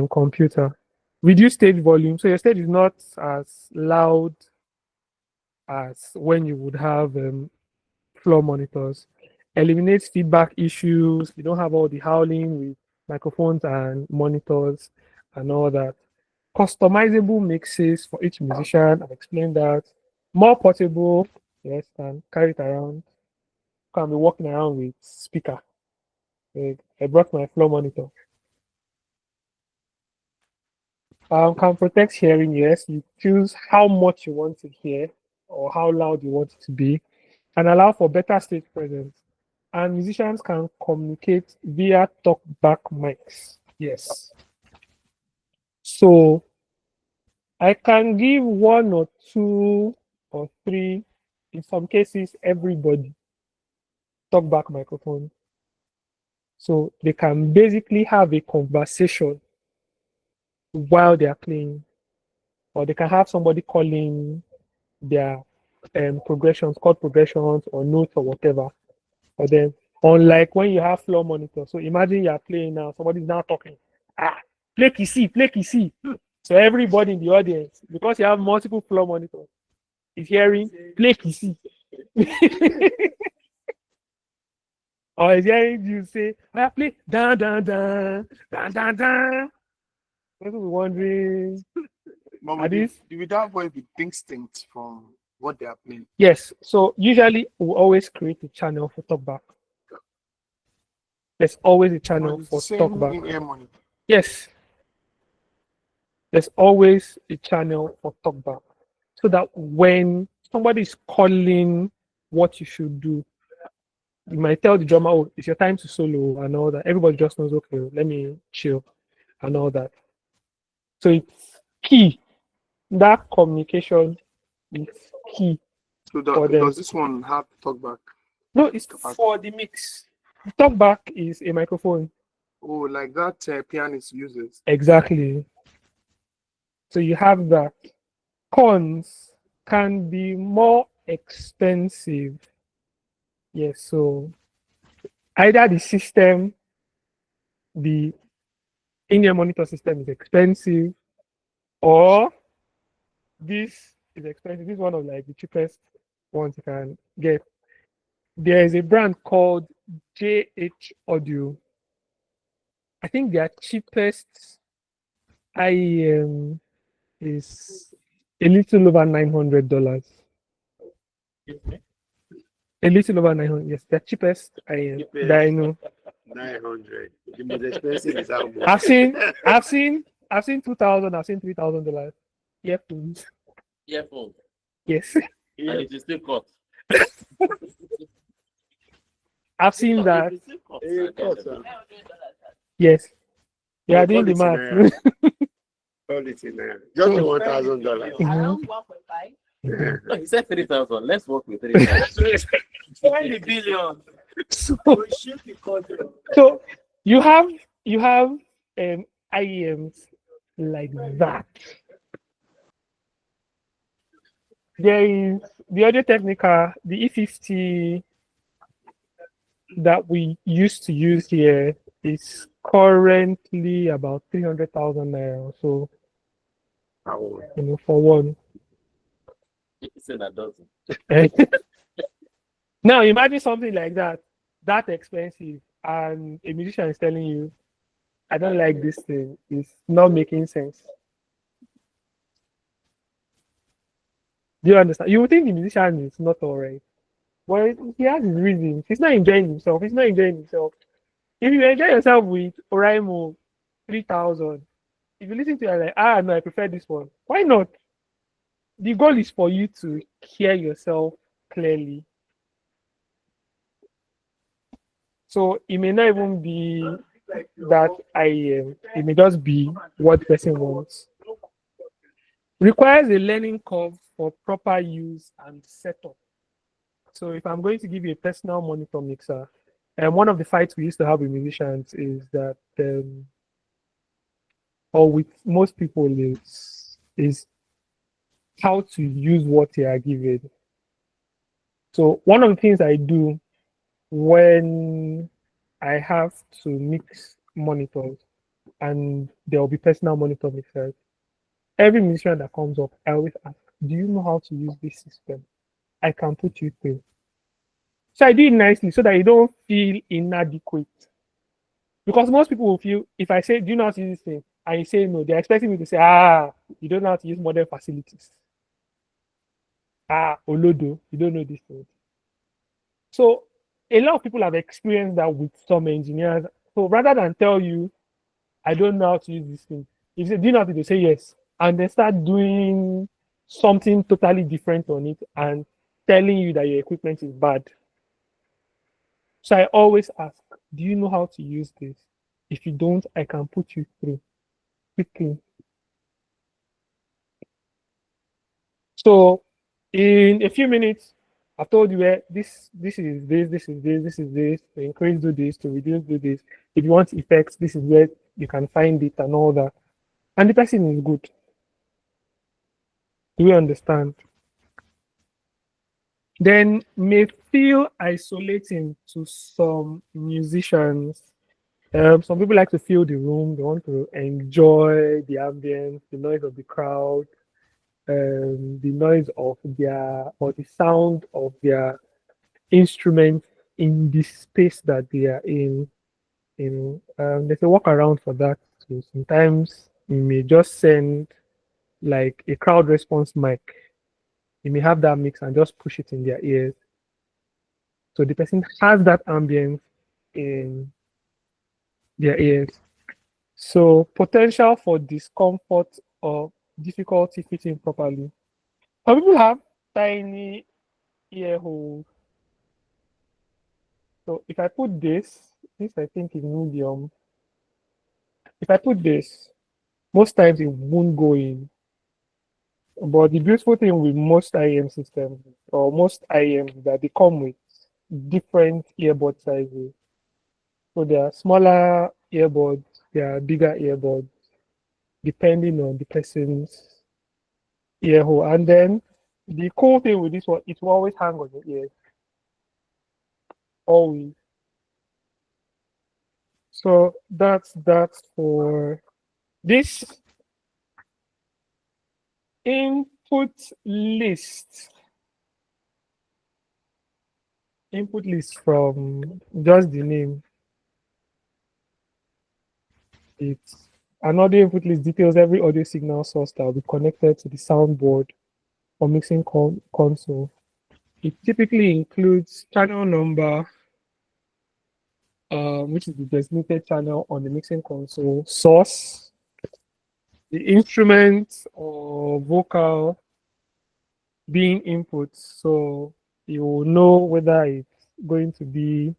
computer. Reduce stage volume. So your stage is not as loud as when you would have floor monitors. Eliminates feedback issues. You don't have all the howling with microphones and monitors and all that. Customizable mixes for each musician. I've explained that. More portable. Yes, can carry it around. Can be walking around with speaker. I brought my floor monitor. Can protect hearing. Yes, you choose how much you want to hear or how loud you want it to be, and allow for better stage presence. And musicians can communicate via talkback mics. Yes. So I can give one or two or three, in some cases, everybody talkback microphone. So they can basically have a conversation while they are playing, or they can have somebody calling their progressions, chord progressions, or notes or whatever. Or then, unlike when you have floor monitor, so imagine you are playing now, somebody's now talking. Play key C, play key C. So everybody in the audience, because you have multiple floor monitors, is hearing play key C. Or is hearing you say, play dan dan dan dan dan dan. People be wondering. Will that voice be distinct from what they are playing? Yes. So usually we always create a channel for talkback. There's always a channel for talkback. In-ear monitor. Yes. There's always a channel for talkback. So that when somebody is calling what you should do, you might tell the drummer, oh, it's your time to solo and all that. Everybody just knows, okay, let me chill and all that. So it's key. That communication is key. So does this one have talkback? No, it's for the mix. The talkback is a microphone. Oh, like that pianist uses. Exactly. So you have that. Cons can be more expensive. Yes, so either the system the in-ear monitor system is expensive, or this is expensive. This is one of like the cheapest ones you can get. There is a brand called JH Audio. I think their cheapest IEM is a little over $900. A little over 900. Yes, the cheapest IEM Cheapest. that I know. 900. The most expensive is how much? I've seen $2,000. I've seen $3,000. Earphones. Earphone. Yes, And it is still cut. I've seen that. It is still cut. Eh, cost, Yes, you are Call doing the it math. naira. Call it in naira. Just $1,000. Mhm. 1.5. No, he said 3,000. Let's work with 3,000. 20 billion. So you have IEMs like that. There is the Audio Technica, the E50 that we used to use here is currently about 300,000 naira. So for one. He said that doesn't. Now imagine something like that expensive, and a musician is telling you, I don't like this thing. It's not making sense. Do you understand? You would think the musician is not all right. But he has his reasons. He's not enjoying himself. He's not enjoying himself. If you enjoy yourself with Oraimo 3000, if you listen to it like, no, I prefer this one. Why not? The goal is for you to hear yourself clearly. So it may not even be that it may just be what the person wants. Requires a learning curve for proper use and setup. So if I'm going to give you a personal monitor mixer, and one of the fights we used to have with musicians is that, or with most people, is how to use what they are given. So one of the things I do when I have to mix monitors, and there will be personal monitor mixers, every musician that comes up, I always ask, do you know how to use this system? I can put you through. So I do it nicely so that you don't feel inadequate. Because most people will feel, if I say, do you know how to use this thing? And you say no, they're expecting me to say, you don't know how to use modern facilities. Olodo, you don't know this thing. So a lot of people have experienced that with some engineers. So rather than tell you, I don't know how to use this thing, if you say, do you know how to do? Say yes. And they start doing something totally different on it and telling you that your equipment is bad. So I always ask, do you know how to use this? If you don't, I can put you through quickly. So in a few minutes, I've told you where this is this, this is this, this is this, to increase do this, to reduce do this. If you want effects, this is where you can find it and all that. And the person is good. Do you understand? Then may feel isolating to some musicians. Some people like to fill the room, they want to enjoy the ambience, the noise of the crowd, the noise of the sound of their instrument in the space that they are in. There's a workaround for that. So sometimes you may just send like a crowd response mic. You may have that mix and just push it in their ears. So the person has that ambience in their ears. So potential for discomfort or difficulty fitting properly. Some people have tiny ear holes. So if I put this I think is medium. If I put this, most times it won't go in. But the beautiful thing with most IEM systems or most IEMs is that they come with different earbud sizes. So there are smaller earbuds, there are bigger earbuds, depending on the person's ear hole. And then the cool thing with this one, it will always hang on your ears. Always. So that's for this input list. Input list from just the name. It's an audio input list details every audio signal source that will be connected to the soundboard or mixing console. It typically includes channel number, which is the designated channel on the mixing console, source, the instrument or vocal being input. So you will know whether it's going to be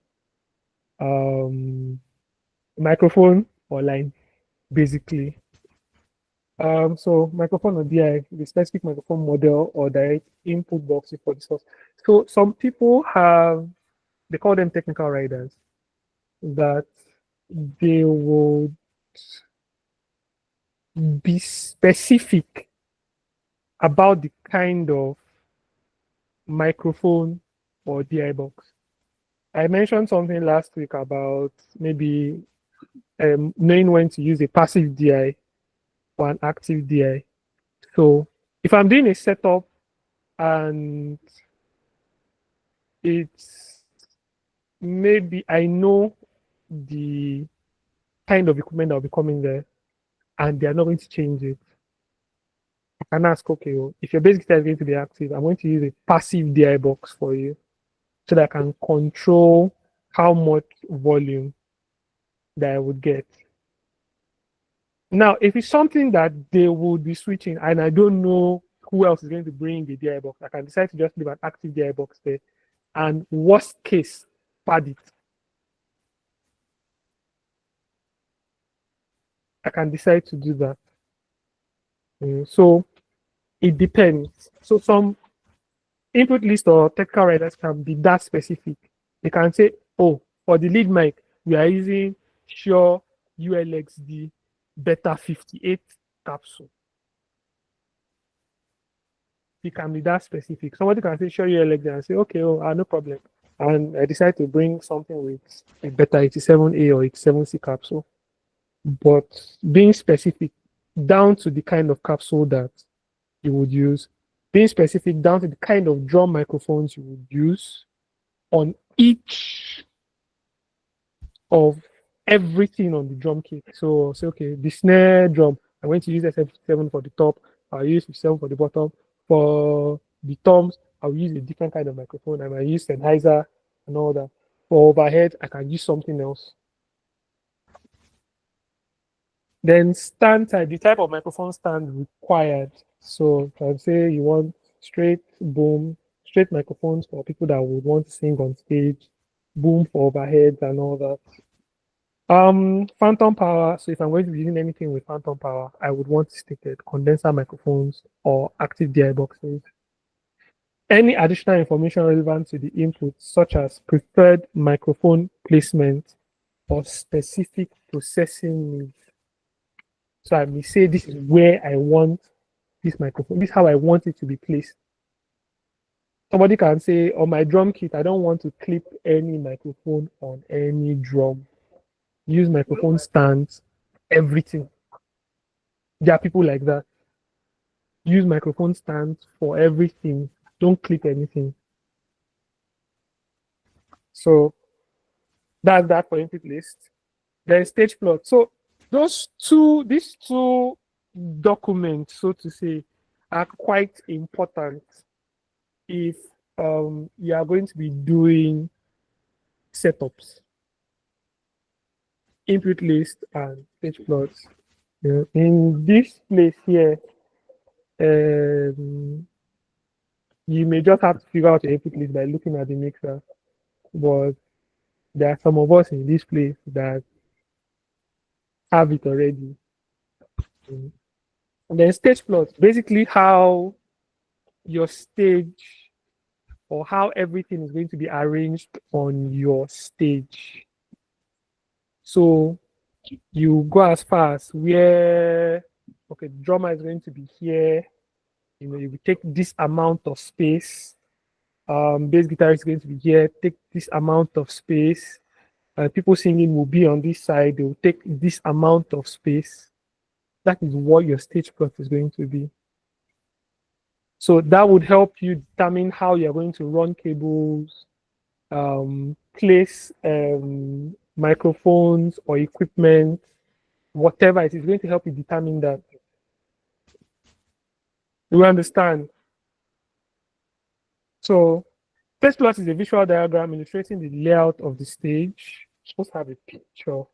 microphone or line, basically. So microphone or DI, the specific microphone model or direct input boxes for the source. So some people they call them technical writers, that they would be specific about the kind of microphone or DI box. I mentioned something last week about maybe knowing when to use a passive DI or an active DI. So if I'm doing a setup and it's maybe I know the kind of equipment that will be coming there and they are not going to change it, I can ask, okay, well, if your bass guitar is going to be active, I'm going to use a passive DI box for you so that I can control how much volume that I would get. Now, if it's something that they would be switching and I don't know who else is going to bring the DI box, I can decide to just leave an active DI box there and worst case, pad it. I can decide to do that. So it depends. So some input list or technical writers can be that specific. They can say, oh, for the lead mic, we are using Shure ULXD Beta 58 capsule. It can be that specific. Somebody can say Shure ULXD and say, okay, oh, no problem. And I decide to bring something with a Beta 87A or 87C capsule. But being specific down to the kind of capsule that you would use, being specific down to the kind of drum microphones you would use on each of everything on the drum kit. So say, okay, the snare drum, I'm going to use SF57 for the top, I'll use 57 for the bottom. For the toms, I'll use a different kind of microphone. I might use Sennheiser and all that. For overhead, I can use something else. Then stand type, the type of microphone stand required. So I would say you want straight boom, straight microphones for people that would want to sing on stage, boom for overheads and all that. Phantom power. So if I'm going to be using anything with phantom power, I would want stated condenser microphones or active DI boxes. Any additional information relevant to the input, such as preferred microphone placement or specific processing needs. So I may say this is where I want this microphone. This is how I want it to be placed. Somebody can say on my drum kit, I don't want to clip any microphone on any drum. Use microphone stands, everything. There are people like that. Use microphone stands for everything. Don't clip anything. So that's that for input list. Then stage plot. So these two documents, so to say, are quite important if you are going to be doing setups. Input list and stage plots. In this place here, you may just have to figure out your input list by looking at the mixer. But there are some of us in this place that have it already. And then stage plots, basically how your stage or how everything is going to be arranged on your stage. So you go as far as where, okay, the drummer is going to be here. You will take this amount of space. Bass guitarist is going to be here. Take this amount of space. People singing will be on this side. They will take this amount of space. That is what your stage plot is going to be. So that would help you determine how you're going to run cables, place microphones or equipment, whatever it is going to help you determine that. You understand? So stage plot is a visual diagram illustrating the layout of the stage. I'm supposed to have a picture.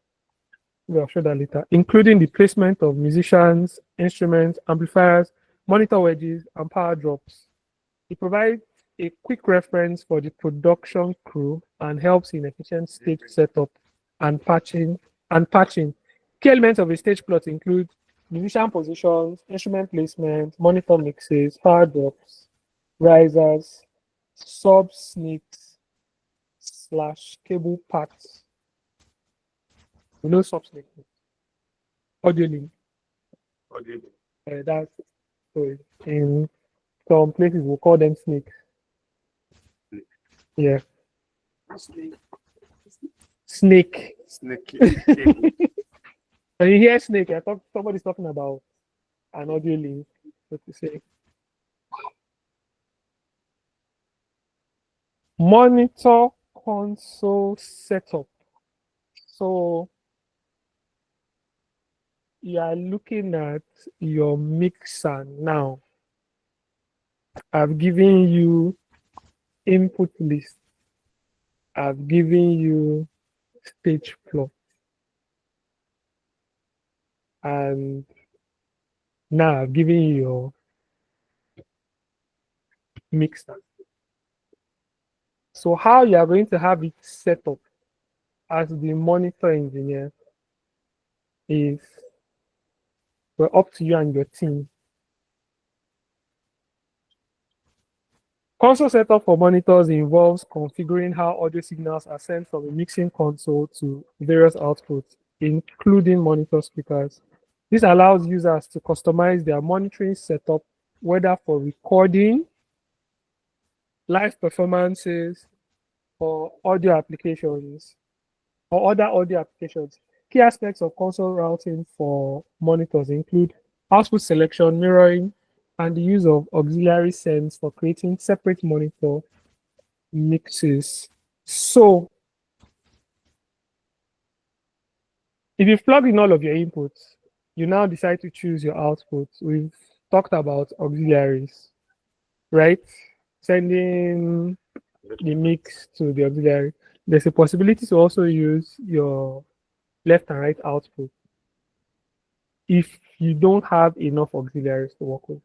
I'll show that later, including the placement of musicians, instruments, amplifiers, monitor wedges, and power drops. It provides a quick reference for the production crew and helps in efficient stage setup and patching. Key elements of a stage plot include musician positions, instrument placement, monitor mixes, power drops, risers, sub sneaks / cable paths. You know sub snake, audio link. That's so in some places we'll call them snakes. Yeah. Snake. When you hear snake, somebody's talking about an audio link, so to say. Monitor console setup. So you are looking at your mixer now. I've given you input list. I've given you stage plot. And now I've given you your mixer. So how you are going to have it set up as the monitor engineer is up to you and your team. Console setup for monitors involves configuring how audio signals are sent from a mixing console to various outputs, including monitor speakers. This allows users to customize their monitoring setup, whether for recording, live performances, or audio applications, or other audio applications. Key aspects of console routing for monitors include output selection, mirroring, and the use of auxiliary sends for creating separate monitor mixes. So, if you've plugged in all of your inputs, you now decide to choose your outputs. We've talked about auxiliaries, right? Sending the mix to the auxiliary. There's a possibility to also use your left and right output if you don't have enough auxiliaries to work with.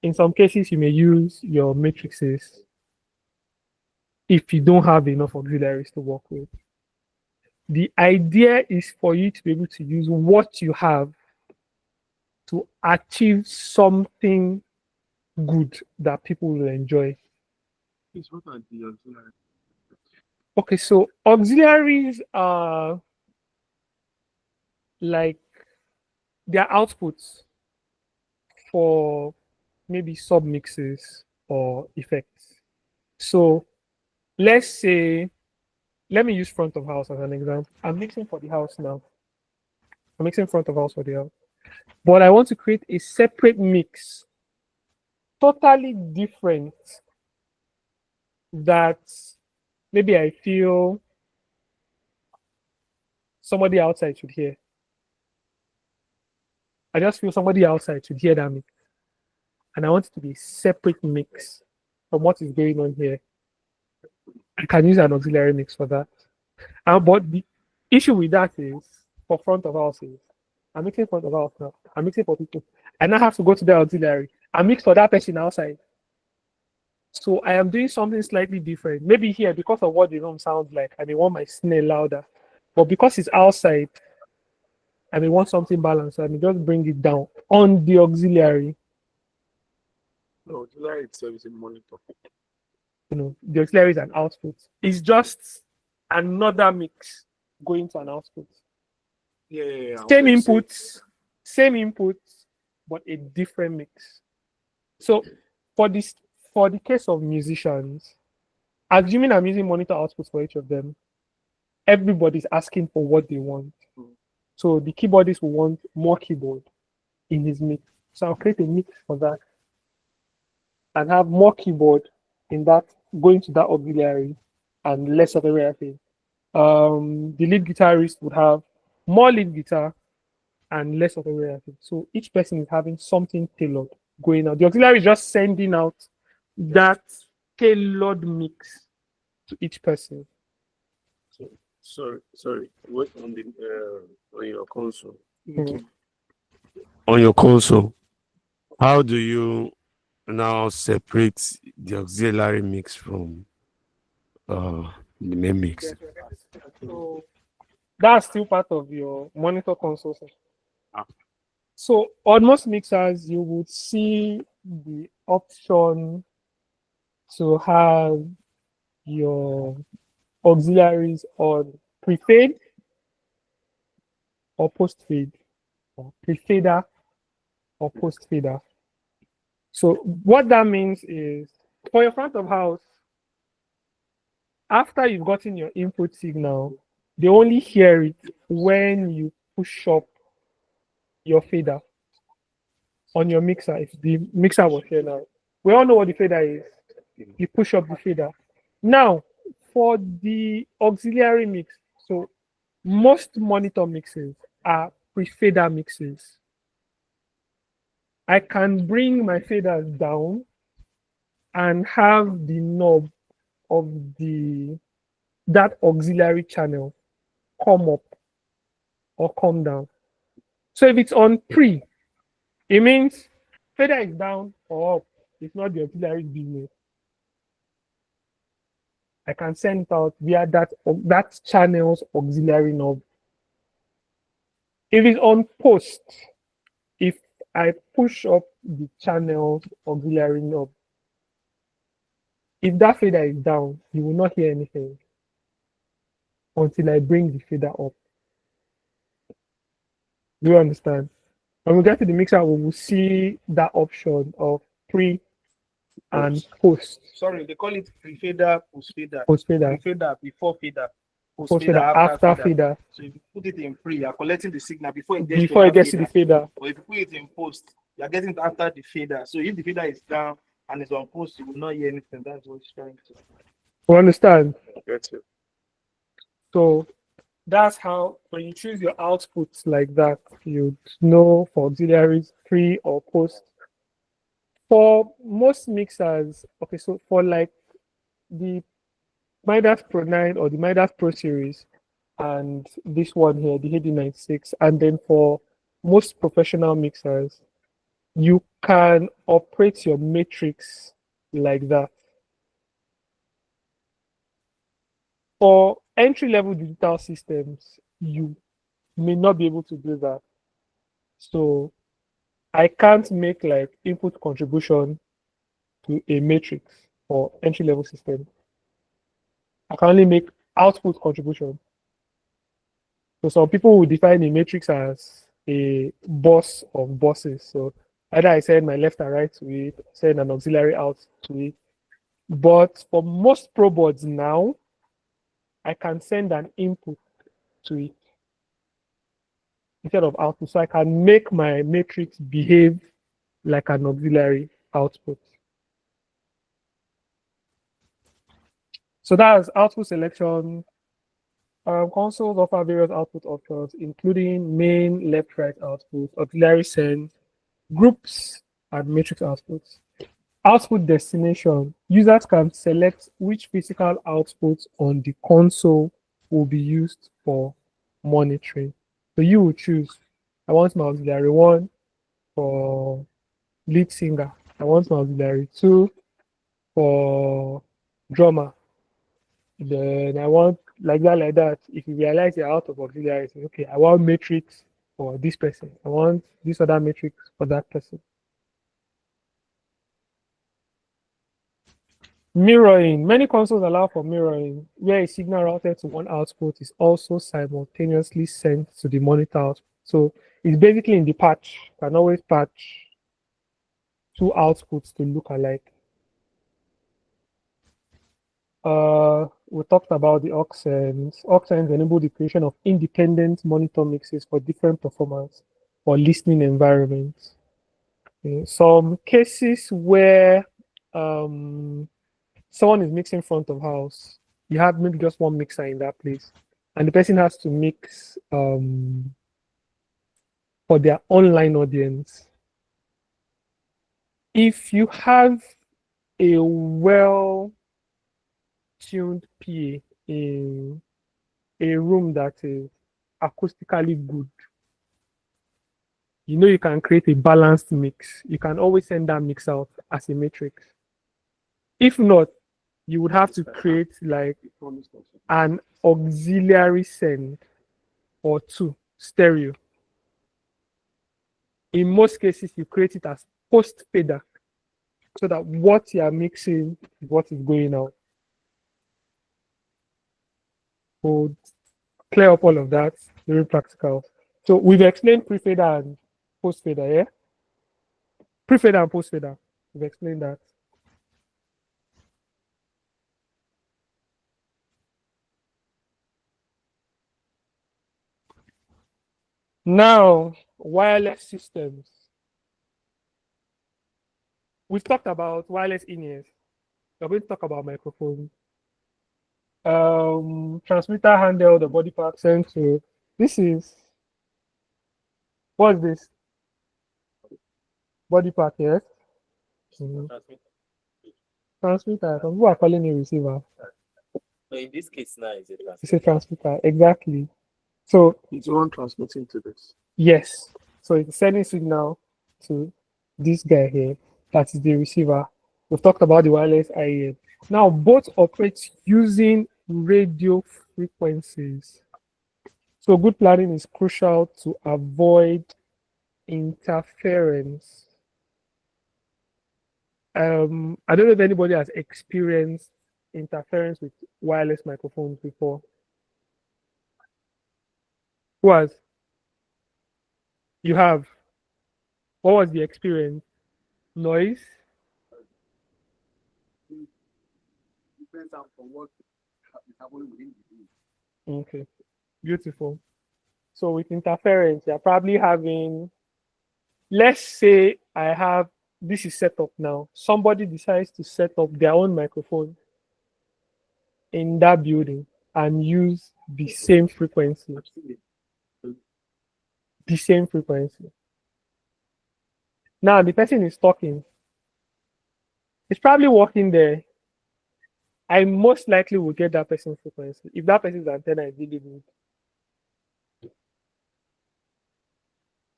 In some cases, you may use your matrices if you don't have enough auxiliaries to work with. The idea is for you to be able to use what you have to achieve something good that people will enjoy. What are the auxiliaries? Okay, so auxiliaries are like their outputs for maybe sub mixes or effects. So let's say, let me use front of house as an example. I'm mixing for the house now. I'm mixing front of house for the house. But I want to create a separate mix, totally different, that maybe I feel somebody outside should hear. I just feel somebody outside should hear that mix. And I want it to be a separate mix from what is going on here. I can use an auxiliary mix for that. But the issue with that is, for front of house is, I'm mixing front of house now. I'm mixing for people. I now have to go to the auxiliary and mix for that person outside. So I am doing something slightly different. Maybe here, because of what the room sounds like, I may want my snare louder. But because it's outside, I may want something balanced. So I may just bring it down on the auxiliary. No, auxiliary itself is a monitor. You know, the auxiliary is an output. It's just another mix going to an output. Yeah. Same inputs, but a different mix. So for the case of musicians, assuming I'm using monitor outputs for each of them, everybody's asking for what they want. So the keyboardist will want more keyboard in his mix. So I'll create a mix for that and have more keyboard in that going to that auxiliary and less of everything. The lead guitarist would have more lead guitar and less of everything. So each person is having something tailored going out. The auxiliary is just sending out that tailored mix to each person. Sorry. What on the on your console? Mhm. On your console, how do you now separate the auxiliary mix from the main mix? So that's still part of your monitor console section. So on most mixers, you would see the option to have your auxiliaries on pre-fade or post-fade, or pre-fader or post-fader. So what that means is for your front of house, after you've gotten your input signal, they only hear it when you push up your fader on your mixer. If the mixer was here now, we all know what the fader is. You push up the fader. Now, for the auxiliary mix, so most monitor mixes are pre-fader mixes. I can bring my faders down and have the knob of that auxiliary channel come up or come down. So if it's on pre, it means fader is down or up. It's not the auxiliary business. I can send it out via that channel's auxiliary knob. If it's on post, if I push up the channel's auxiliary knob, if that fader is down, you will not hear anything until I bring the fader up. Do you understand? When we get to the mixer, we will see that option of pre and post. Sorry, they call it pre-fader, post-fader. Post-fader, Pre-fader before fader. post-fader, after fader. So if you put it in pre, you're collecting the signal before it gets Before to it gets to the fader. Or if you put it in post, you're getting it after the fader. So if the fader is down and it's on post, you will not hear anything. That's what it's trying to. You understand? That's it. So that's how, when you choose your outputs like that, you know for auxiliaries, pre or post. For most mixers, okay, so for like the Midas Pro 9 or the Midas Pro series, and this one here, the HD96, and then for most professional mixers, you can operate your matrix like that. For entry-level digital systems, you may not be able to do that. So I can't make like input contribution to a matrix for entry-level system. I can only make output contribution. So some people will define a matrix as a bus of buses. So either I send my left and right to it, send an auxiliary out to it. But for most pro boards now, I can send an input to it instead of output. So I can make my matrix behave like an auxiliary output. So that's output selection. Consoles offer various output options, including main, left-right output, auxiliary send, groups, and matrix outputs. Output destination. Users can select which physical outputs on the console will be used for monitoring. So you will choose, I want my auxiliary 1 for lead singer. I want my auxiliary 2 for drummer. Then I want like that. If you realize you're out of auxiliaries, okay, I want matrix for this person. I want this other matrix for that person. Mirroring. Many consoles allow for mirroring, where a signal routed to one output is also simultaneously sent to the monitor output. So it's basically in the patch. You can always patch two outputs to look alike. We talked about the aux ends. Aux ends enable the creation of independent monitor mixes for different performance or listening environments. Some cases where someone is mixing front of house, you have maybe just one mixer in that place, and the person has to mix for their online audience. If you have a well-tuned PA in a room that is acoustically good, you know you can create a balanced mix. You can always send that mix out as a matrix. If not, you would have to create like an auxiliary send or two, stereo. In most cases, you create it as post fader so that what you are mixing is what is going out. So clear up all of that, very practical. So we've explained pre-fader and post-fader, yeah? Pre-fader and post-fader, we've explained that. Now, wireless systems. We've talked about wireless in-ears. We're going to talk about microphones. Transmitter handle, the body part sensor. This is, what's this? Body part, yes? Transmitter. Some people are calling it receiver. So in this case now, it's a transmitter. It's a transmitter, exactly. So It's one transmitting to this. yes, so it's sending signal to this guy here. That is the receiver. We've talked about the wireless IEM. Now both operate using radio frequencies. So good planning is crucial to avoid interference. I don't know if anybody has experienced interference with wireless microphones before. Who has? You have. What was the experience? Noise? Depends on what is happening within the room. Okay, beautiful. So with interference, you're probably having, let's say I have, this is set up now. Somebody decides to set up their own microphone in that building and use the same frequency. The same frequency. Now the person is talking. It's probably working there. I most likely will get that person's frequency if that person's antenna is really good.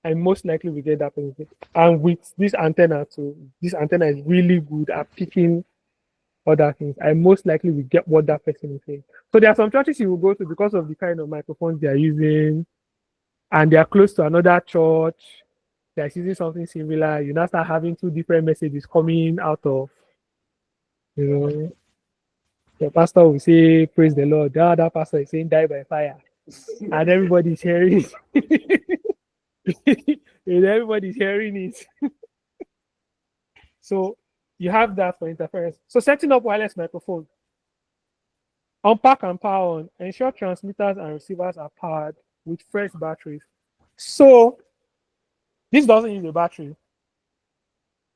I most likely will get that person's. And with this antenna too, this antenna is really good at picking other things. I most likely will get what that person is saying. So there are some churches you will go to because of the kind of microphones they are using, and they are close to another church that's using something similar. You now start having two different messages coming out of, you know, the pastor will say, praise the Lord. The other pastor is saying, die by fire. And everybody's hearing it. And everybody's hearing it. So you have that for interference. So setting up wireless microphone. Unpack and power on. Ensure transmitters and receivers are powered with fresh batteries. So this doesn't use a battery.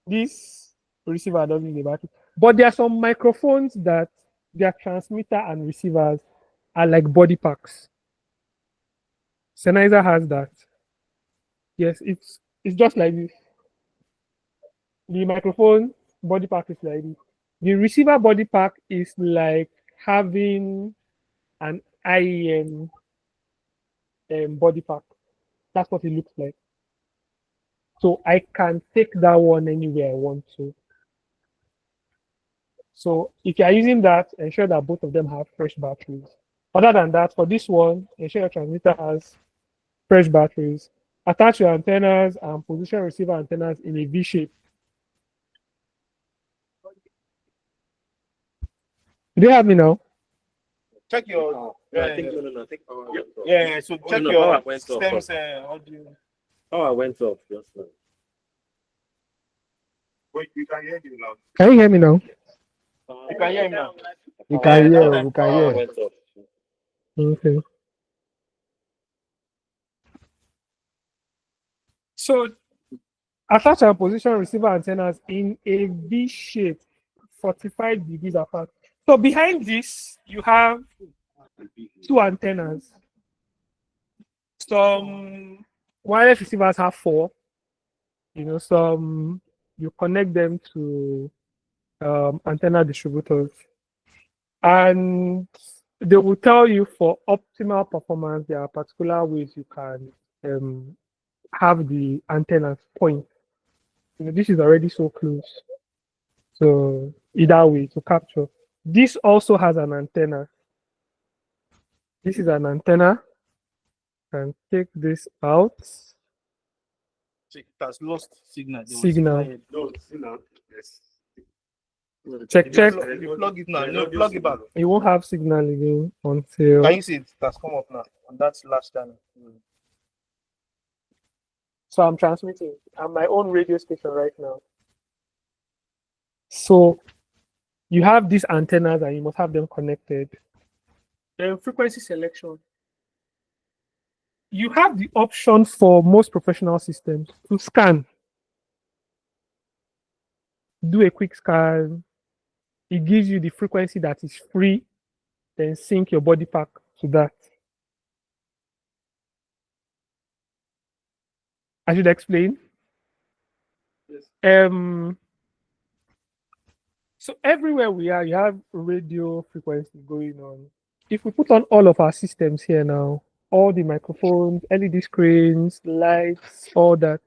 This receiver doesn't use a battery. But there are some microphones that their transmitter and receivers are like body packs. Sennheiser has that. Yes, it's just like this. The microphone body pack is like this. The receiver body pack is like having an IEM body pack. That's what it looks like. So I can take that one anywhere I want to. So if you are using that, ensure that both of them have fresh batteries. Other than that, for this one, ensure your transmitter has fresh batteries. Attach your antennas and position receiver antennas in a V shape. Do you have me now? Check your. I think no. Think, Yeah, so check no, your power went off. systems audio. I went off just now. Wait, you can hear you now. Can you hear me now? You can hear him now. We can hear. We can hear. Went off. Okay. So attach and position receiver antennas in a V shape, 45 degrees apart. So behind this, you have two antennas. Some wireless receivers have four. Some you connect them to antenna distributors, and they will tell you for optimal performance, there are particular ways you can have the antennas point. This is already so close. So either way to capture. This also has an antenna. This is an antenna. And take this out. So it has lost signal. There was Signal. here. No, yes. Check. If you plug it now, no, plug it back. You won't have signal again until. Can you see it has come up now on that last channel? So I'm transmitting. I'm my own radio station right now. So you have these antennas and you must have them connected. Then frequency selection. You have the option for most professional systems to scan. Do a quick scan. It gives you the frequency that is free. Then sync your body pack to that. I should explain. Yes. So everywhere we are, you have radio frequency going on. If we put on all of our systems here now, all the microphones, LED screens, lights, all that,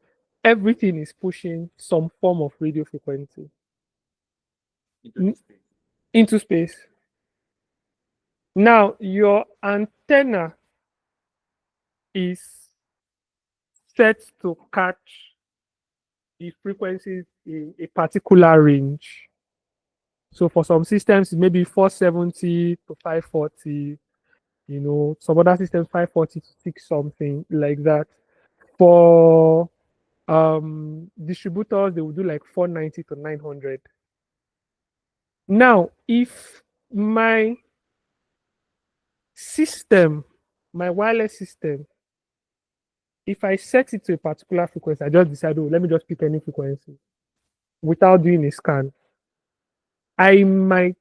everything is pushing some form of radio frequency into space. Now, your antenna is set to catch the frequencies in a particular range. So for some systems, it may be 470 to 540. Some other systems 540 to 6 something like that. For distributors, they will do like 490 to 900. Now, if my system, my wireless system, if I set it to a particular frequency, I just decide, let me just pick any frequency without doing a scan, I might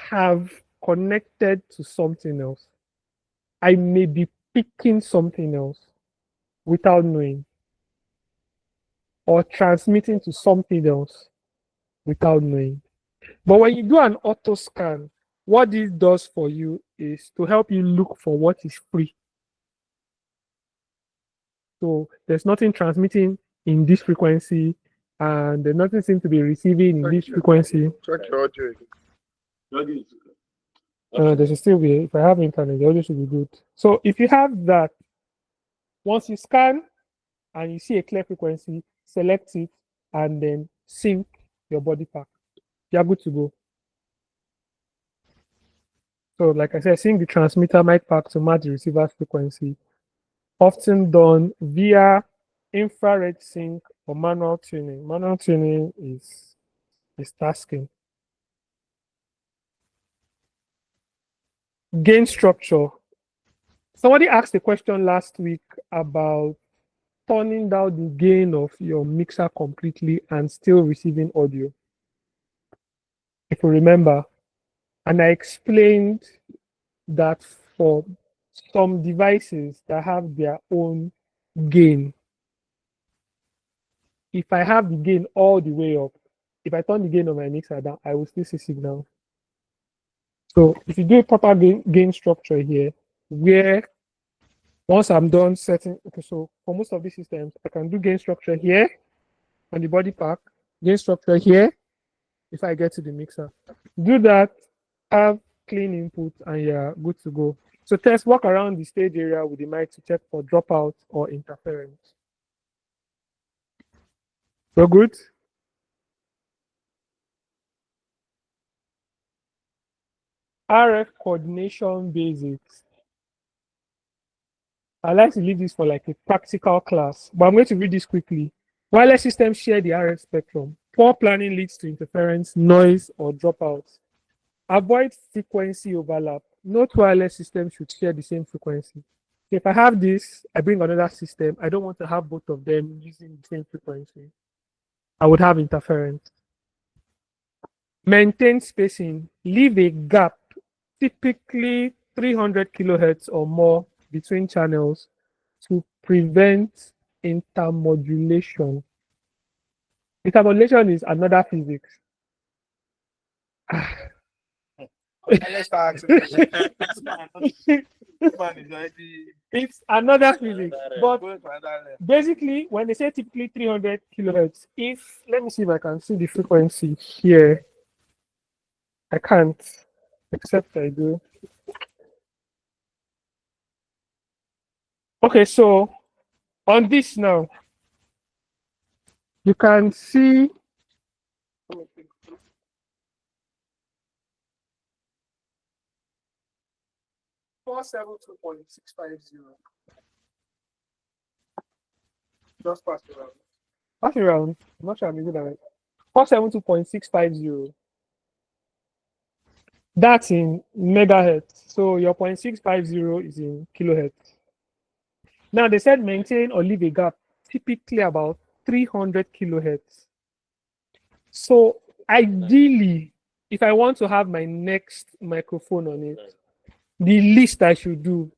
have connected to something else. I may be picking something else without knowing, or transmitting to something else without knowing. But when you do an auto scan, what this does for you is to help you look for what is free. So there's nothing transmitting in this frequency, and there's nothing seems to be receiving in this frequency. Check your audio again. There should still be, if I have internet, the audio should be good. So if you have that, once you scan and you see a clear frequency, select it and then sync your body pack. You're good to go. So like I said, sync the transmitter mic pack to match the receiver's frequency. Often done via infrared sync or manual tuning. Manual tuning is tasking. Gain structure. Somebody asked a question last week about turning down the gain of your mixer completely and still receiving audio. If you remember, and I explained that for some devices that have their own gain, if I have the gain all the way up, if I turn the gain of my mixer down, I will still see signal. So if you do a proper gain structure here, where once I'm done setting, okay, so for most of these systems, I can do gain structure here on the body pack, gain structure here if I get to the mixer. Do that, have clean input, and you're good to go. So test, walk around the stage area with the mic to check for dropout or interference. So good? RF coordination basics. I like to leave this for like a practical class, but I'm going to read this quickly. Wireless systems share the RF spectrum. Poor planning leads to interference, noise, or dropouts. avoid frequency overlap. No two wireless system should share the same frequency. If I have this, I bring another system. I don't want to have both of them using the same frequency. I would have interference. Maintain spacing. Leave a gap, typically 300 kilohertz or more between channels to prevent intermodulation. Intermodulation is another physics. Let's start asking questions. This man is already It's another physics. But going for another level. basically, when they say typically 300 kilohertz, if, let me see if I can see the frequency here. I can't, except I do. Okay, so on this now, you can see 472.650. Just pass it around. Pass it around. I'm not sure I'm using that right. 472.650. That's in megahertz. So your 0.650 is in kilohertz. Now they said maintain or leave a gap, typically about 300 kilohertz. So ideally, if I want to have my next microphone on it, the least I should do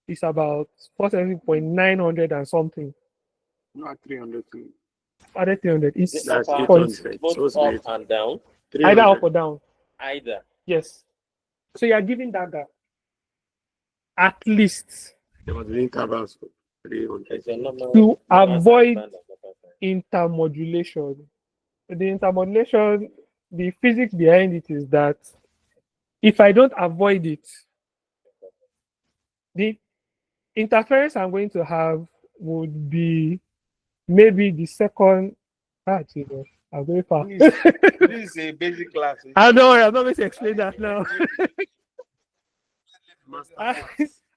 is about 470.900 and something. Not 300. Added 300. It's That's point, 800. Both Supposed to up be and down. either 300. up or down. Either. Yes. So you are giving that gap. At least There was the intervals for 300. It's a normal, to normal avoid band of upper side. intermodulation. The intermodulation, the physics behind it is that if I don't avoid it, the interference I'm going to have would be maybe the second. Jesus, I'm very far. This is a basic class. I know, I'm not going to explain that now.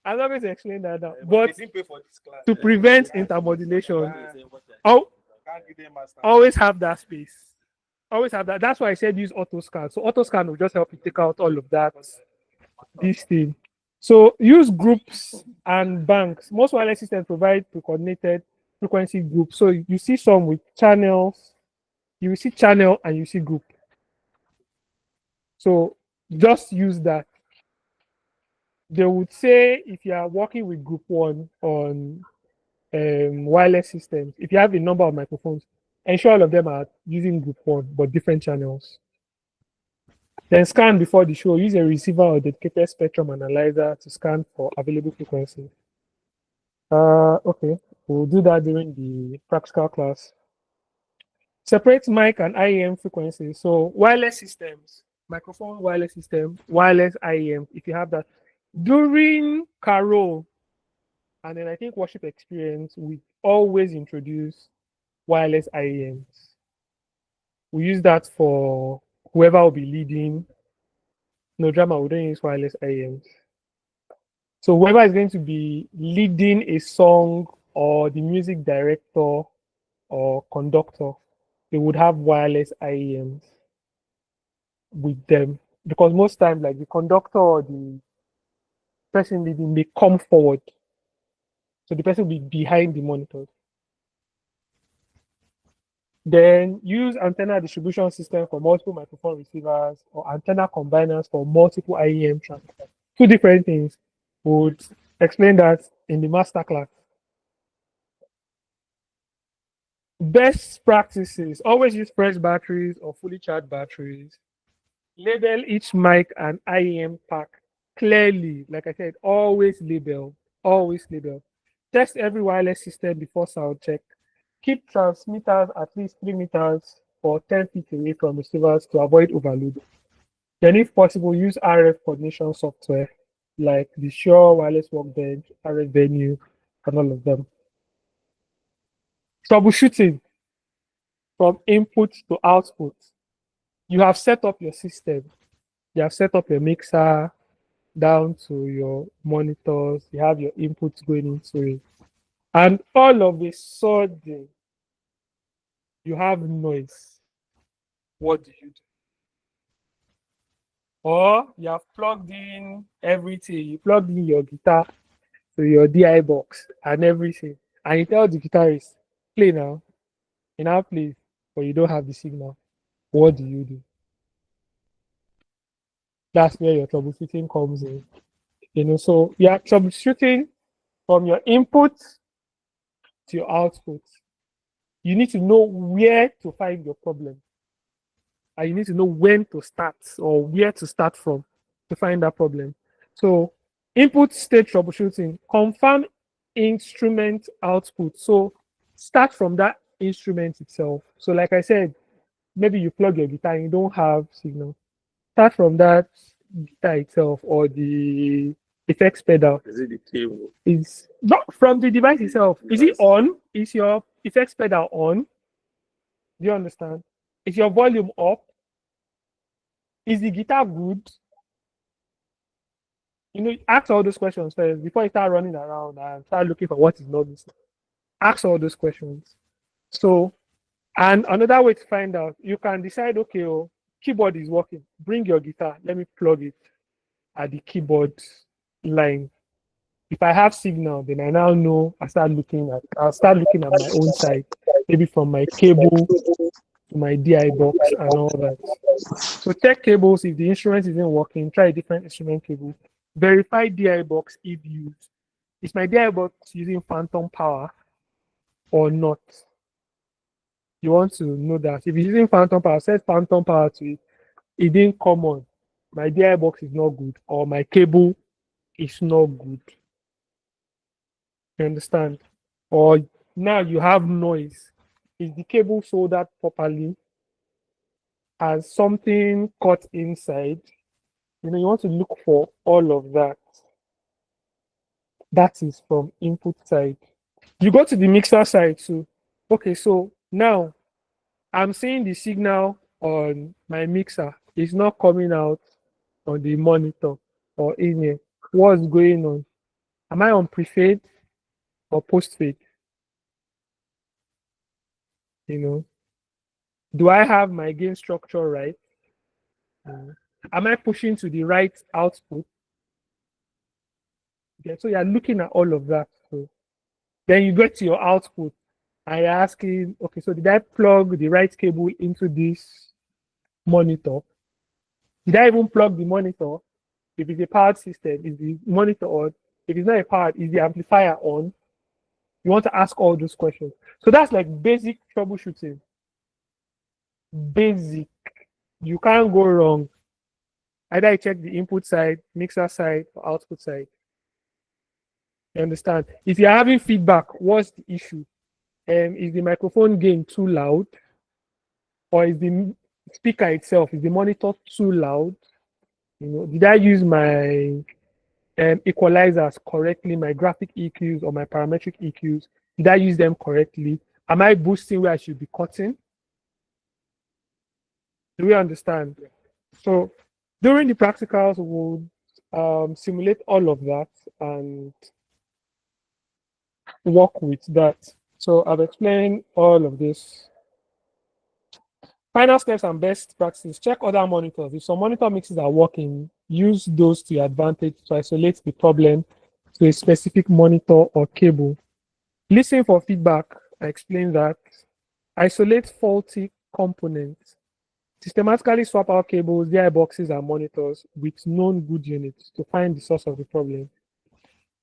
I'm not going to explain that now. But they didn't pay for this class. to prevent intermodulation, Can't give them master. always have that space. Always have that. That's why I said use AutoScan. So AutoScan will just help you take out all of that. This thing. So use groups and banks. Most wireless systems provide pre-coordinated frequency groups. So you see some with channels. You will see channel and you see group. So just use that. They would say if you are working with group 1 on wireless systems, if you have a number of microphones, ensure all of them are using group 1 but different channels. Then scan before the show. Use a receiver or dedicated spectrum analyzer to scan for available frequencies. Okay, we'll do that during the practical class. Separate mic and IEM frequencies. So wireless systems, microphone wireless system, wireless IEM, if you have that. During Carol, and then I think worship experience, we always introduce wireless IEMs. We use that for whoever will be leading. No drama, we don't use wireless IEMs. So whoever is going to be leading a song or the music director or conductor, they would have wireless IEMs with them. Because most times, like the conductor or the person leading may come forward. So the person will be behind the monitors. Then use antenna distribution system for multiple microphone receivers or antenna combiners for multiple IEM transmitters. Two different things. Would explain that in the master class. Best practices: always use fresh batteries or fully charged batteries. Label each mic and IEM pack clearly. Like I said, always label. Always label. Test every wireless system before sound check. Keep transmitters at least 3 meters or 10 feet away from receivers to avoid overload. Then, if possible, use RF coordination software like the Shure Wireless Workbench, RF Venue, and all of them. Troubleshooting from input to output. You have set up your system. You have set up your mixer down to your monitors. You have your inputs going into it. And all of a sudden, you have noise. What do you do? Or you have plugged in everything. You plugged in your guitar to your DI box and everything. And you tell the guitarist, play now. You now play, but you don't have the signal. What do you do? That's where your troubleshooting comes in. So you are troubleshooting from your input to your output. You need to know where to find your problem. And you need to know when to start or where to start from to find that problem. So input state troubleshooting, confirm instrument output. So start from that instrument itself. So like I said, maybe you plug your guitar and you don't have signal. Start from that guitar itself or the effects pedal. Is it the cable? Is not from the device itself. Is it on? Is your effects pedal on? Do you understand? Is your volume up? Is the guitar good? Ask all those questions first before you start running around and start looking for what is not missing. Ask all those questions. So, and another way to find out, you can decide, okay, keyboard is working. Bring your guitar. Let me plug it at the keyboard line. If I have signal, then I now know I'll start looking at my own side, maybe from my cable to my DI box and all that. So check cables. If the instrument isn't working, try a different instrument cable. Verify DI box if used. Is my DI box using phantom power or not? You want to know that. If it's using phantom power, set phantom power to it. It didn't come on. My DI box is not good, or my cable is not good. You understand? Or now you have noise. Is the cable soldered properly? Has something cut inside? You want to look for all of that. That is from input side. You go to the mixer side too. Okay, so now I'm seeing the signal on my mixer. It's not coming out on the monitor or in here. What's going on? Am I on pre-fade or post-fade? Do I have my gain structure right? Am I pushing to the right output? Okay, so you're looking at all of that. So then you get to your output and you're asking, okay, so did I plug the right cable into this monitor? Did I even plug the monitor? If it's a powered system, is the monitor on? If it's not a powered, is the amplifier on? You want to ask all those questions. So that's like basic troubleshooting. Basic. You can't go wrong. Either you check the input side, mixer side, or output side. You understand? If you're having feedback, what's the issue? Is the microphone gain too loud? Or is the speaker itself, is the monitor too loud? Did I use my equalizers correctly, my graphic EQs or my parametric EQs? Did I use them correctly? Am I boosting where I should be cutting? Do we understand? So during the practicals, we'll simulate all of that and work with that. So I've explained all of this. Final steps and best practices. Check other monitors. If some monitor mixes are working, use those to your advantage to isolate the problem to a specific monitor or cable. Listen for feedback. I explained that. Isolate faulty components. Systematically swap out cables, DI boxes, and monitors with known good units to find the source of the problem.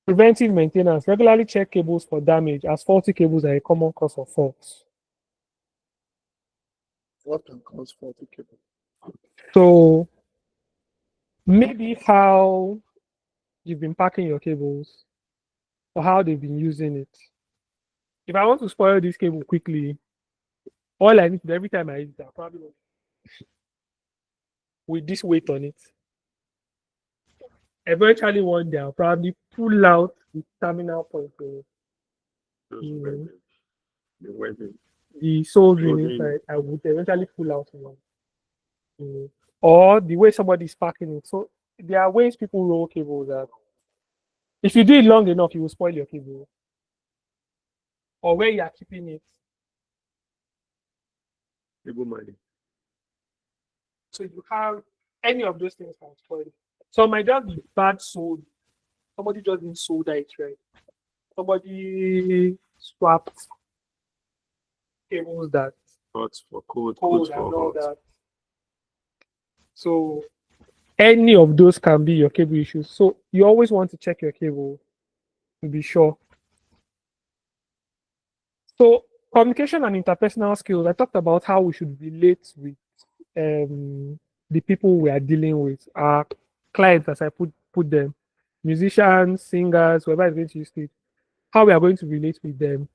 Preventive maintenance. Regularly check cables for damage, as faulty cables are a common cause of faults. What can cause faulty cable? So maybe how you've been packing your cables or how they've been using it. If I want to spoil this cable quickly, all I need to do every time I use it, I'll probably with this weight on it. Eventually one day I'll probably pull out the terminal point, the soldering inside. I would eventually pull out one. Or the way somebody's packing it. So there are ways people roll cables that if you do it long enough, you will spoil your cable. Or where you are keeping it. Cable money. So you have any of those things can spoil it. So it might just be bad sold. Somebody just didn't solder it right. Somebody swapped cables that But for code, cold code and for all hot. that. So any of those can be your cable issues. So you always want to check your cable to be sure. So communication and interpersonal skills. I talked about how we should relate with the people we are dealing with, our clients, as I put them, musicians, singers, whoever is going to use it. How we are going to relate with them.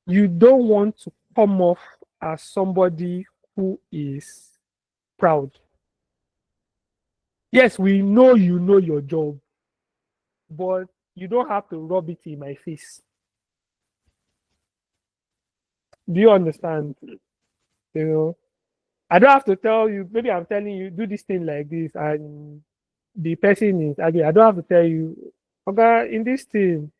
You don't want to come off as somebody who is proud. Yes, we know you know your job, but you don't have to rub it in my face. Do you understand? You know, I don't have to tell you, maybe I'm telling you, do this thing like this, and the person is again, I don't have to tell you, okay, in this thing,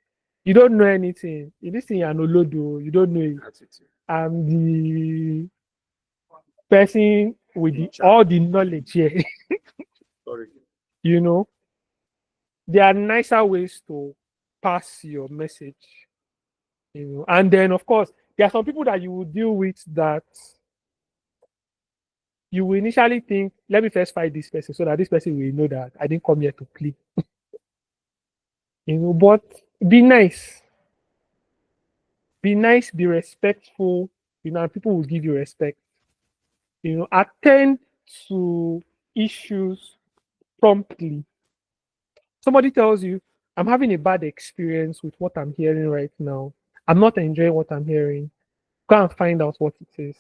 you don't know anything. In this thing, you're no lodo, you don't know it. That's it. I'm the person with all the knowledge here. Sorry. You know, there are nicer ways to pass your message. You know, and then of course, there are some people that you will deal with that you will initially think, let me first fight this person so that this person will know that I didn't come here to play. You know, but be nice. Be nice, be respectful, you know, and people will give you respect. You know, attend to issues promptly. Somebody tells you, I'm having a bad experience with what I'm hearing right now. I'm not enjoying what I'm hearing. Go and find out what it is.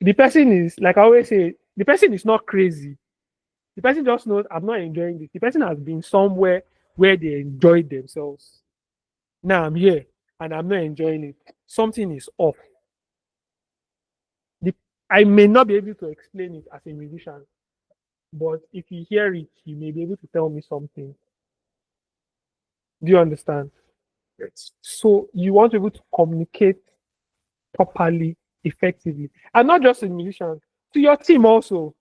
The person is, like I always say, the person is not crazy. The person just knows I'm not enjoying this. The person has been somewhere where they enjoyed themselves. Now I'm here and I'm not enjoying it. Something is off. I may not be able to explain it as a musician, but if you hear it, you may be able to tell me something. Do you understand? Yes. So you want to be able to communicate properly, effectively, and not just a musician, to your team also.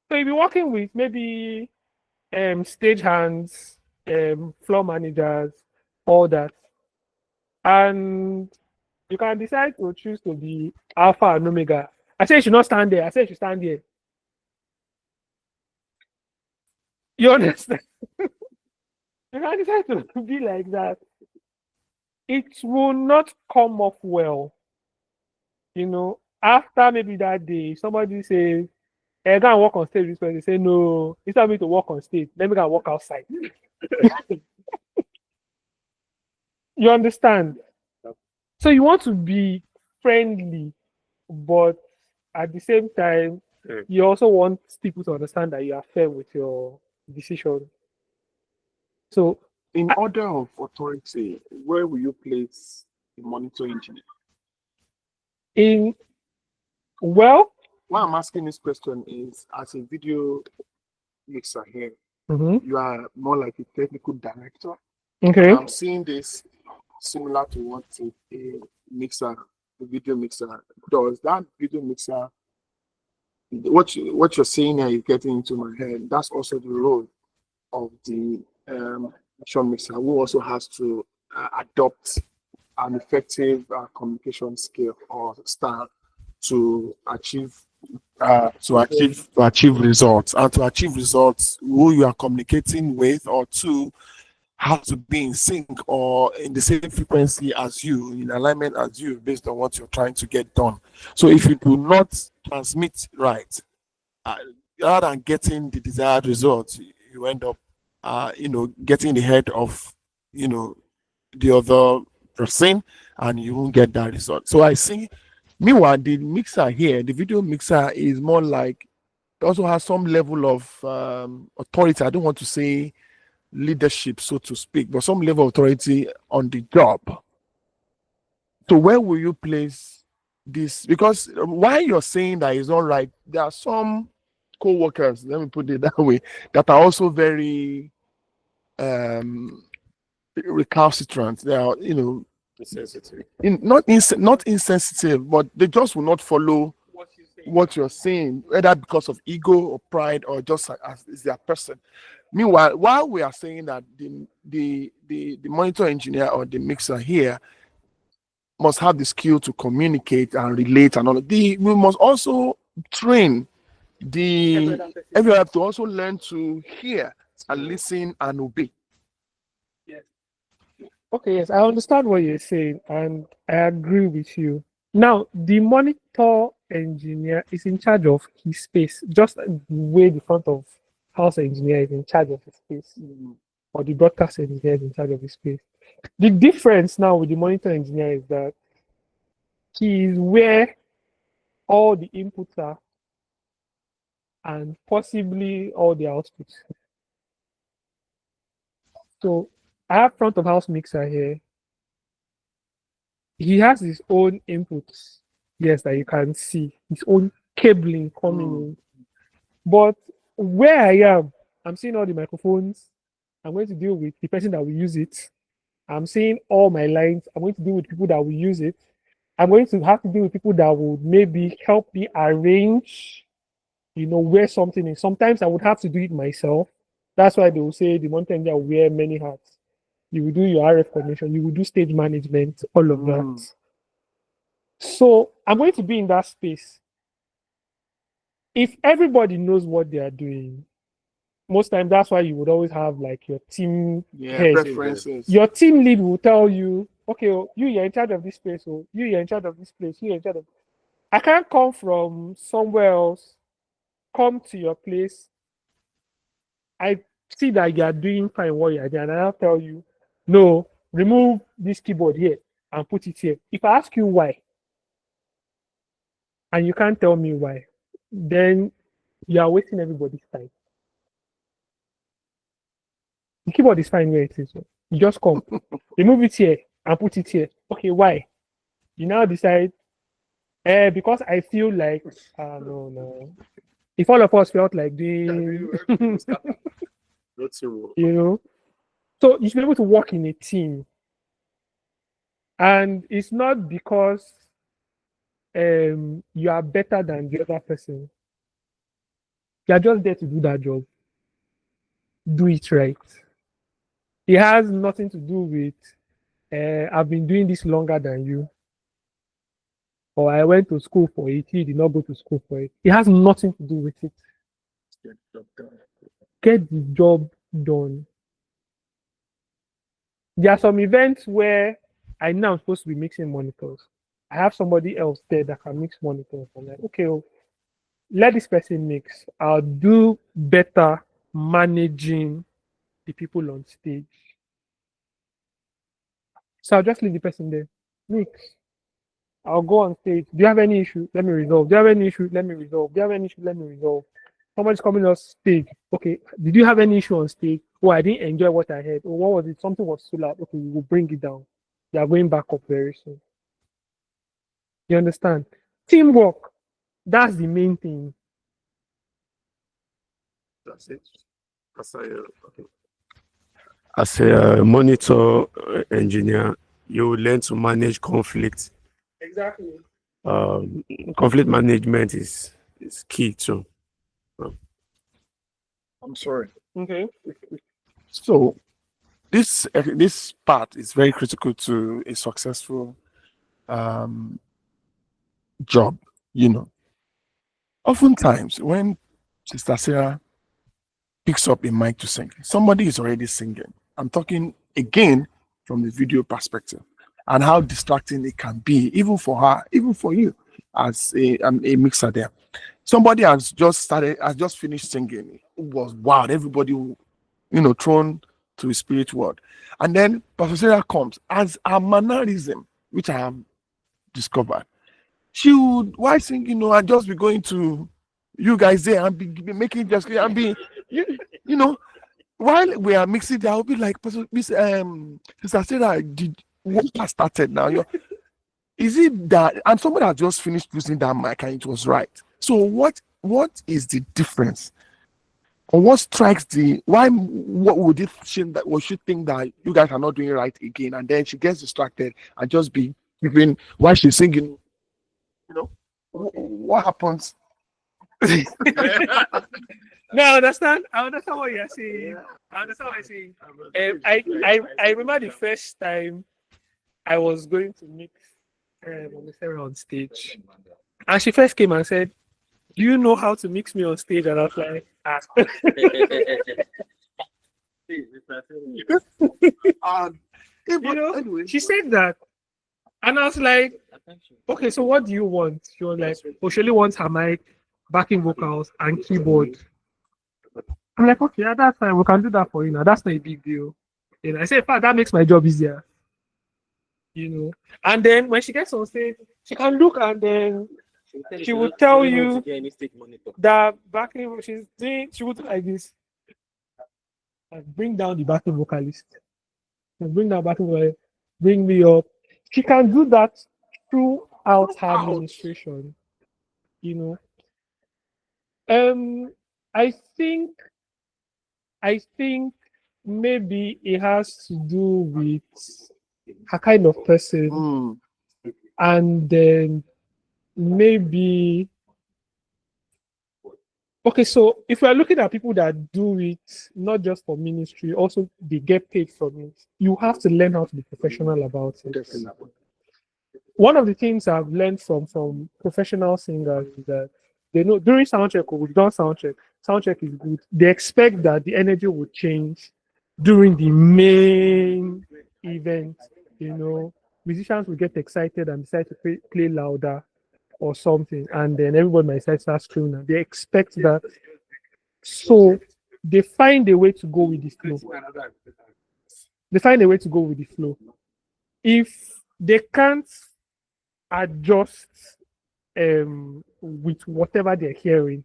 So you'll be working with maybe stage hands, floor managers, all that. And you can decide to choose to be alpha and omega. I say you should not stand there. I say you should stand here. You understand? You can decide to be like that. It will not come off well. You know, after maybe that day, somebody says, hey, go and walk on stage. This person say, no, it's not me to walk on stage. Let me go and walk outside. You understand? So you want to be friendly, but at the same time, you also want people to understand that you are fair with your decision. So, In order of authority, where will you place the monitor engineer? Why I'm asking this question is, as a video mixer here, you are more like a technical director. okay. I'm seeing this similar to what a mixer, a video mixer does. That video mixer, what you're saying here is getting into my head. That's also the role of the action mixer, who also has to adopt an effective communication skill or style to achieve results. And to achieve results, who you are communicating with or to have to be in sync or in the same frequency as you, in alignment as you, based on what you're trying to get done. So if you do not transmit right, rather than getting the desired results, you end up getting the head of the other person, and you won't get that result. So I see, meanwhile, the mixer here, the video mixer, is more like, it also has some level of authority. I don't want to say leadership, so to speak, but some level of authority on the job. So where will you place this? Because while you're saying that it's all right, there are some co-workers, let me put it that way, that are also very recalcitrant. They are, Insensitive. not insensitive, but they just will not follow what you're saying, whether because of ego or pride or just as is their person. Meanwhile, while we are saying that the monitor engineer or the mixer here must have the skill to communicate and relate and all of we must also train everyone to also learn to hear and listen and obey. Okay, yes, I understand what you're saying, and I agree with you. Now, the monitor engineer is in charge of his space, just the way the front of house engineer is in charge of his space, or the broadcast engineer is in charge of his space. The difference now with the monitor engineer is that he is where all the inputs are and possibly all the outputs. So I have front of house mixer here. He has his own inputs, yes, that you can see, his own cabling coming in. But where I am, I'm seeing all the microphones. I'm going to deal with the person that will use it. I'm seeing all my lines. I'm going to deal with people that will use it. I'm going to have to deal with people that will maybe help me arrange, where something is. Sometimes I would have to do it myself. That's why they will say the monitor engineer will wear many hats. You will do your RF coordination, you will do stage management, all of that. So I'm going to be in that space. If everybody knows what they are doing, most times that's why you would always have like your team head. Preferences. Your team lead will tell you, okay, you're in charge of this place, or you're in charge of this place, you're in charge of. I can't come from somewhere else, come to your place. I see that you are doing fine what you are doing, and I'll tell you, no, remove this keyboard here and put it here. If I ask you why, and you can't tell me why, then you are wasting everybody's time. The keyboard is fine where it is. You just come, remove it here and put it here. Okay, why? You now decide, because I feel like, no. If all of us felt like doing, so you should be able to work in a team. And it's not because you are better than the other person. You are just there to do that job. Do it right. It has nothing to do with I've been doing this longer than you. Or I went to school for it, you did not go to school for it. It has nothing to do with it. Get the job done. There are some events where I know I'm supposed to be mixing monitors. I have somebody else there that can mix monitors. I'm like, okay, let this person mix. I'll do better managing the people on stage. So I'll just leave the person there. Mix. I'll go on stage. Do you have any issue? Let me resolve. Do you have any issue? Let me resolve. Do you have any issue? Let me resolve. Somebody's coming on stage. Okay, did you have any issue on stage? Oh, I didn't enjoy what I heard. Oh, what was it? Something was too loud. Okay, we will bring it down. You are going back up very soon. You understand? Teamwork. That's the main thing. That's it. As a monitor engineer, you learn to manage conflict. Exactly. Conflict management is key too. I'm sorry. Okay. So this part is very critical to a successful job. Oftentimes when Sister Sarah picks up a mic to sing, somebody is already singing. I'm talking again from the video perspective and how distracting it can be, even for her, even for you as a mixer there. Somebody has just finished singing. It was wild. Everybody, thrown to a spirit world. And then Pastor Sarah comes as a mannerism, which I have discovered. She would, why sing, and just be going to you guys there and be making just and be, while we are mixing, I will be like, Sister Sarah, what has started now? Is it that, and somebody has just finished using that mic and it was right. So what is the difference? Or what strikes what would it seem that we should think that you guys are not doing it right again? And then she gets distracted and just be giving while she's singing, What happens? No, I understand. I understand what you're saying. I understand what you're saying. I remember the first time I was going to meet Sarah on stage, and she first came and said, "Do you know how to mix me on stage?" And I was like, "Ah." You know, Anyway, she said that, and I was like, "Okay, so what do you want?" She was like, "Oh, she only wants her mic, backing vocals, and keyboard." I'm like, "Okay, yeah, that's fine. We can do that for you now. That's not a big deal." You know, I said, "In fact, that makes my job easier." You know, and then when she gets on stage, she can look and then she will tell you that backing she's doing. She would do like this and bring down the backing vocalist. And bring down backing vocalist. Bring me up. She can do that throughout her administration. You know, I think maybe it has to do with her kind of person, and then maybe okay. So if we are looking at people that do it not just for ministry, also they get paid from it, you have to learn how to be professional about it. One of the things I've learned from professional singers is that they know during soundcheck, we've done soundcheck. Soundcheck is good. They expect that the energy will change during the main event. You know, musicians will get excited and decide to play louder or something, and then everybody might start screaming. They expect that, so they find a way to go with the flow. They find a way to go with the flow. If they can't adjust with whatever they're hearing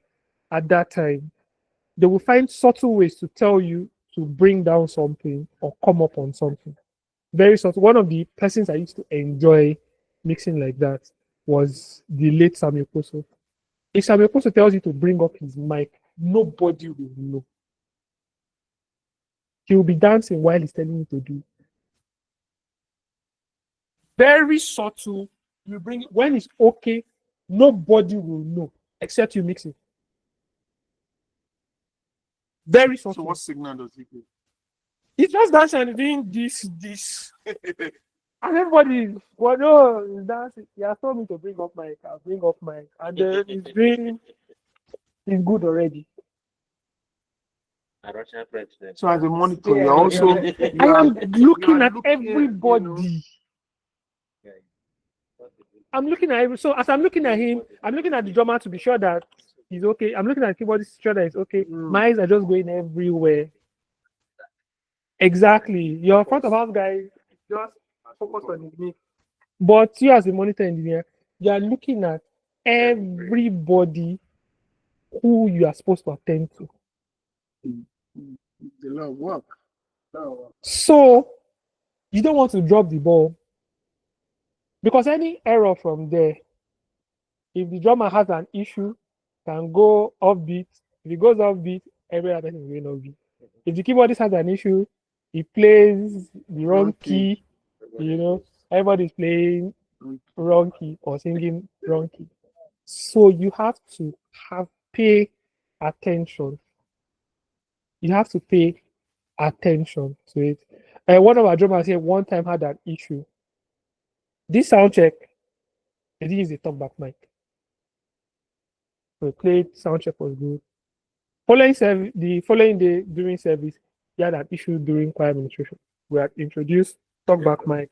at that time, they will find subtle ways to tell you to bring down something or come up on something. Very subtle. One of the persons I used to enjoy mixing like that was the late Samuel Koso. If Samuel Koso tells you to bring up his mic, nobody will know. He will be dancing while he's telling you to do. Very subtle. You bring it when it's okay, nobody will know except you mix it. Very subtle. so what signal does he give? He's just dancing and doing this. And everybody, well, no, he's dancing. He has told me to bring up mic. I'll bring up mic. And then he's good already. So as a monitor, you're also I am looking at everybody. I'm looking at him. So as I'm looking at him, I'm looking at the drummer to be sure that he's okay. I'm looking at the keyboardist to be sure that he's okay. My eyes are just going everywhere. Exactly. Your front of house guy just focus on his mic. But you as a monitor engineer, you are looking at everybody who you are supposed to attend to. a lot of work. So you don't want to drop the ball. Because any error from there, if the drummer has an issue, can go offbeat. If it goes offbeat, every other person is going offbeat. If the keyboardist has an issue, he plays the wrong key, you know, everybody's playing wrong key or singing wrong key. So you have to pay attention. You have to pay attention to it. One of our drummers here one time had an issue. This sound check, they didn't use a talkback mic. So we played, sound check was good. The following day during service, he had an issue during choir administration. We had introduced talkback mic.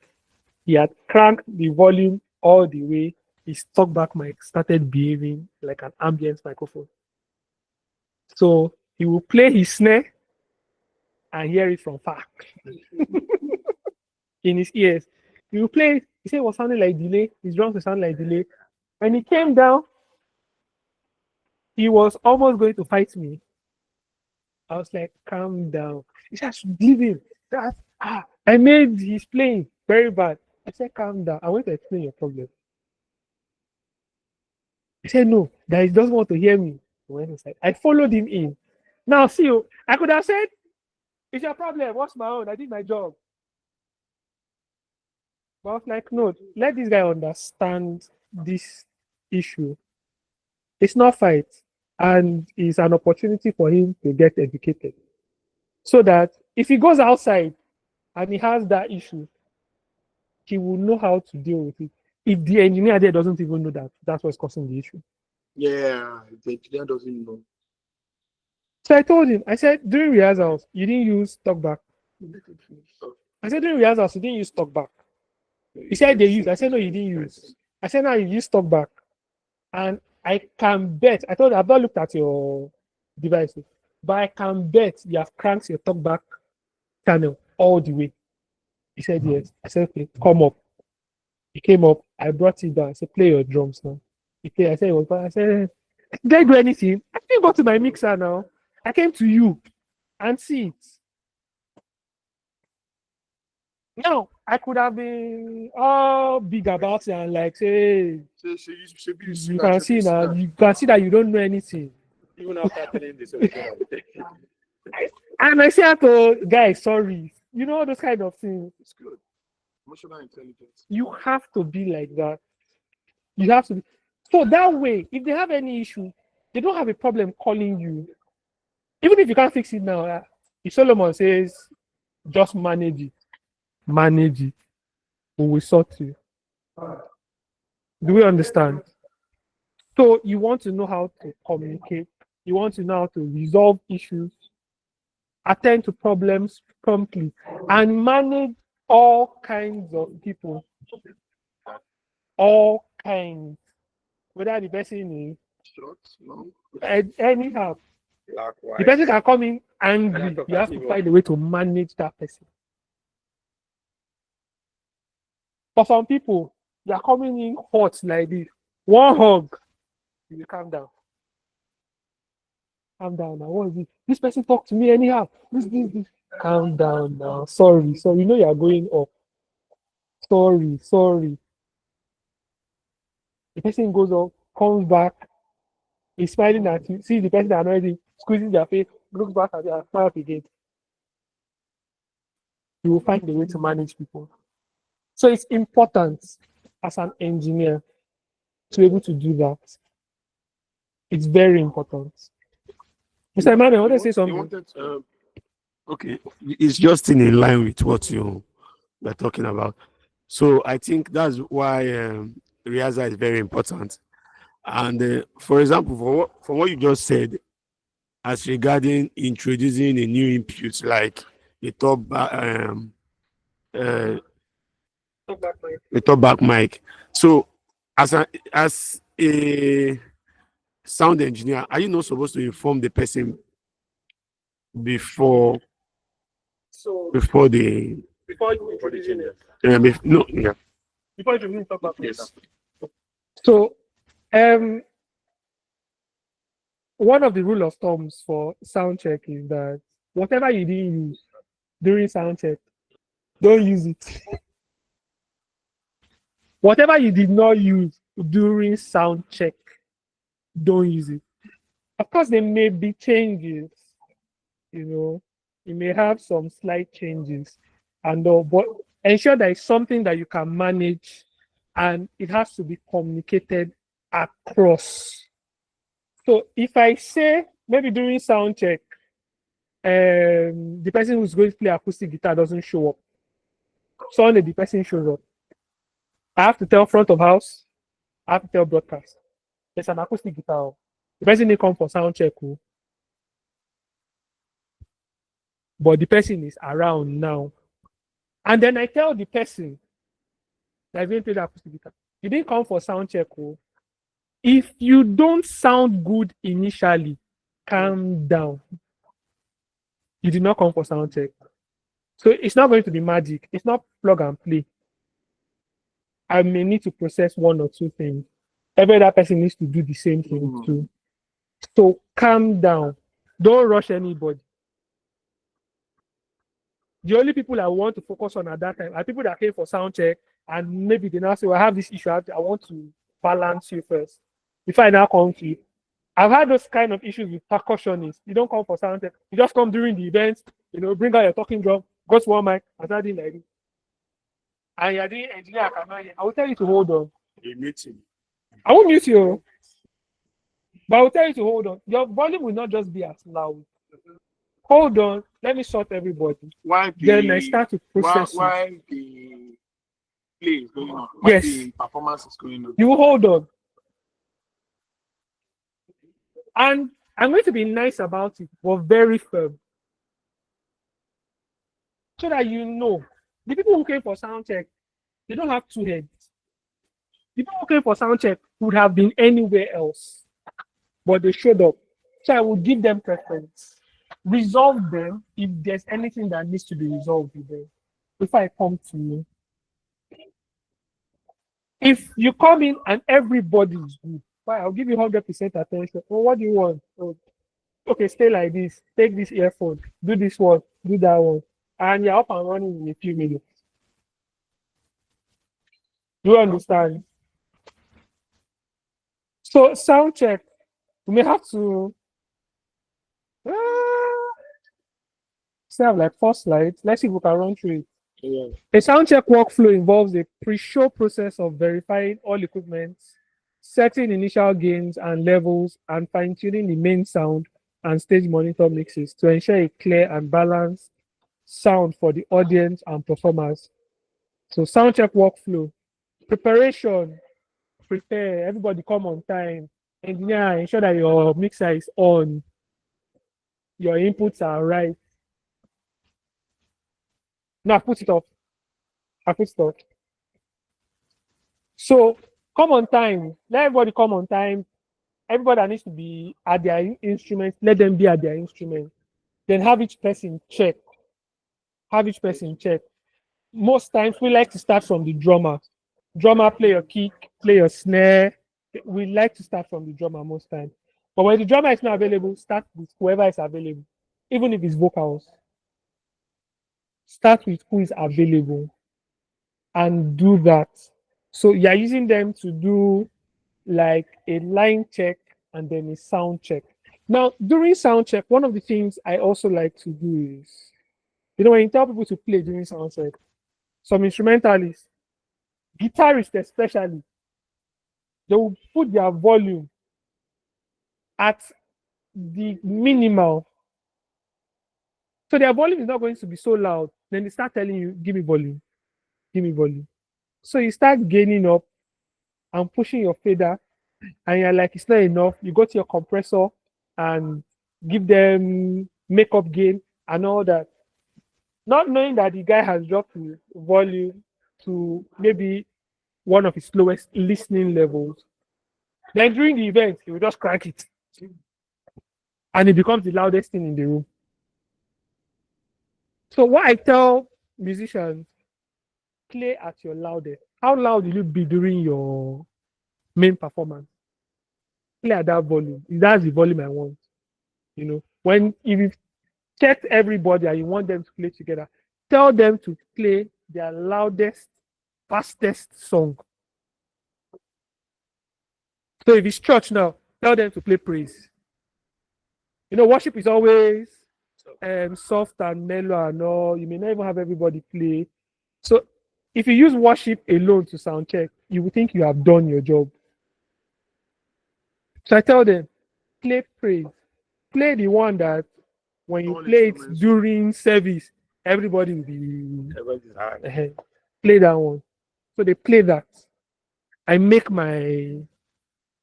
He had cranked the volume all the way. His talkback mic started behaving like an ambient microphone. So he will play his snare and hear it from far in his ears. He will play it. He said it was sounding like delay. His drums were sounding like delay. When he came down, he was almost going to fight me. I was like, calm down. He said, leave him. I made his playing very bad. I said, calm down. I want to explain your problem. He said, no, that he doesn't want to hear me. He went inside. I followed him in. Now, see you. I could have said, it's your problem. What's my own? I did my job. But I was like, no, let this guy understand this issue, it's not fight, and it's an opportunity for him to get educated. So that if he goes outside and he has that issue, he will know how to deal with it. If the engineer there doesn't even know that that's what's causing the issue. Yeah, the engineer doesn't know. So I told him, I said, during rehearsals, you didn't use talkback. I said, during rehearsals, you didn't use talkback. He said they used. I said, no, you didn't use. I said, no, you used talkback. And I can bet, I told him, I've not looked at your devices, but I can bet you have cranked your talkback channel all the way. He said, yes. I said, okay, come up. He came up. I brought it down. I said, play your drums now. He played. I said, it was fine. I said, did I do anything? I didn't go to my mixer now. I came to you and see it. Now, I could have been all big about it and like say, you can see now, you can see that you don't know anything. Even after telling this. And I said to guys, sorry, you know those kind of things. It's good. Emotional intelligence. You have to be like that. You have to be. So that way, if they have any issue, they don't have a problem calling you. Even if you can't fix it now, if Solomon says, just manage it. Manage it. We will sort you. Do we understand? So you want to know how to communicate. You want to know how to resolve issues, attend to problems promptly, and manage all kinds of people. All kinds. Whether the person is Short, long. anyhow. Likewise. The person can come in angry. You have to find a way to manage that person. For some people, they are coming in hot like this. One hug, you will calm down. Calm down now. What is it? This person talked to me anyhow. This. Calm down now. Sorry. So you know you are going up. Sorry. The person goes up, comes back, he's smiling at you. See the person already squeezing their face, looks back at you and smiles again. You will find a way to manage people. So it's important as an engineer to be able to do that. It's very important. Mr. Emmanuel, I want to say something. Okay, it's just in line with what you were talking about. So I think that's why rehearsal is very important. And for example, for what you just said, as regarding introducing a new input like the talkback mic. So as a sound engineer, are you not supposed to inform the person before So before the before you introduce it, before you even talk about it. yes. So one of the rule of thumbs for sound check is that whatever you didn't use during sound check, don't use it. Whatever you did not use during sound check, don't use it. Of course, there may be changes, you know, you may have some slight changes, and but ensure that it's something that you can manage, and it has to be communicated across. So if I say maybe during sound check, the person who's going to play acoustic guitar doesn't show up, Sunday the person shows up, I have to tell front of house, I have to tell broadcast, there's an acoustic guitar. The person didn't come for sound check, but the person is around now. And then I tell the person that didn't play the acoustic guitar, you didn't come for sound check. If you don't sound good initially, calm down. You did not come for sound check. So it's not going to be magic. It's not plug and play. I may need to process one or two things. Every other person needs to do the same thing too. So calm down. Don't rush anybody. The only people I want to focus on at that time are people that came for sound check and maybe they now say, well, I have this issue. I want to balance you first before I now come to you. I've had those kind of issues with percussionists. You don't come for sound check. You just come during the event, bring out your talking drum, go to one mic, and start doing like this. And you're doing engineer, I will tell you to hold on. A meeting. I won't mute you, but I will tell you to hold on. Your volume will not just be as loud. Hold on. Let me sort everybody. Why Then I start to process it. why the play is going on? Why Yes. the performance is going on? You will hold on. And I'm going to be nice about it, but very firm. So that you know, the people who came for sound check, they don't have two heads. The people who came for sound check would have been anywhere else, but they showed up. So I will give them preference. Resolve them if there's anything that needs to be resolved with them before I come to you. If you come in and everybody is good, fine, I'll give you 100% attention. Well, what do you want? Oh, okay, stay like this. Take this earphone. Do this one. Do that one. And you're up and running in a few minutes. Do you understand? So sound check. We may have to still have like 4 slides. Let's see if we can run through it. Yeah. A sound check workflow involves a pre-show process of verifying all equipment, setting initial gains and levels, and fine-tuning the main sound and stage monitor mixes to ensure a clear and balanced sound for the audience and performers. So sound check workflow. Preparation. Prepare. Everybody come on time. Engineer, ensure that your mixer is on. Your inputs are right. No, I put it off. So come on time. Let everybody come on time. Everybody that needs to be at their instruments, let them be at their instrument. Then have each person check. Most times we like to start from the drummer. Drummer play your kick, play your snare. We like to start from the drummer most times. But when the drummer is not available, start with whoever is available, even if it's vocals. Start with who is available and do that. So you're using them to do like a line check and then a sound check. Now, during sound check, one of the things I also like to do is, when you tell people to play during sound check, some instrumentalists, guitarists especially, they will put their volume at the minimal. So their volume is not going to be so loud. Then they start telling you, give me volume. So you start gaining up and pushing your fader, and you're like, it's not enough. You go to your compressor and give them makeup gain and all that. Not knowing that the guy has dropped his volume to maybe one of his lowest listening levels. Then during the event, he will just crank it. And it becomes the loudest thing in the room. So what I tell musicians, play at your loudest. How loud will you be during your main performance? Play at that volume. That's the volume I want. If you've checked everybody and you want them to play together, tell them to play their loudest, fastest song. So if it's church now, tell them to play praise. Worship is always soft and mellow and all. You may not even have everybody play. So if you use worship alone to sound check, you will think you have done your job. So I tell them, play praise. Play the one that when you play it during service, everybody will be play that one. So they play that. I make my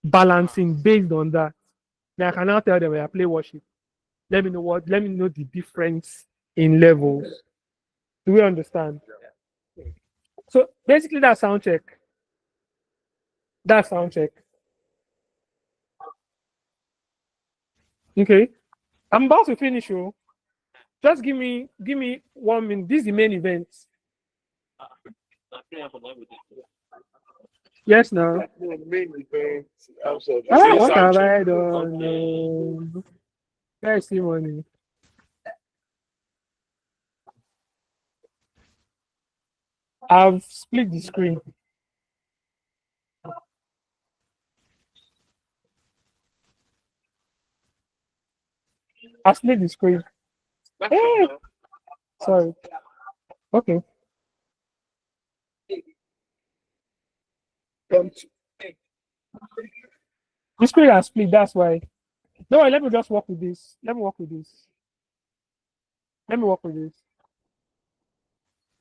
balancing based on that. Then I can now tell them when I play worship. Let me know the difference in levels. Do we understand? So basically that's sound check. Okay. I'm about to finish you. Just give me 1 minute. This is the main event. Yes, no. Main event. What have I done? Guys, see money. I've split the screen. I split the screen. Hey! Sorry. Okay. The screen has split, that's why. No, let me just work with this. Let me work with this.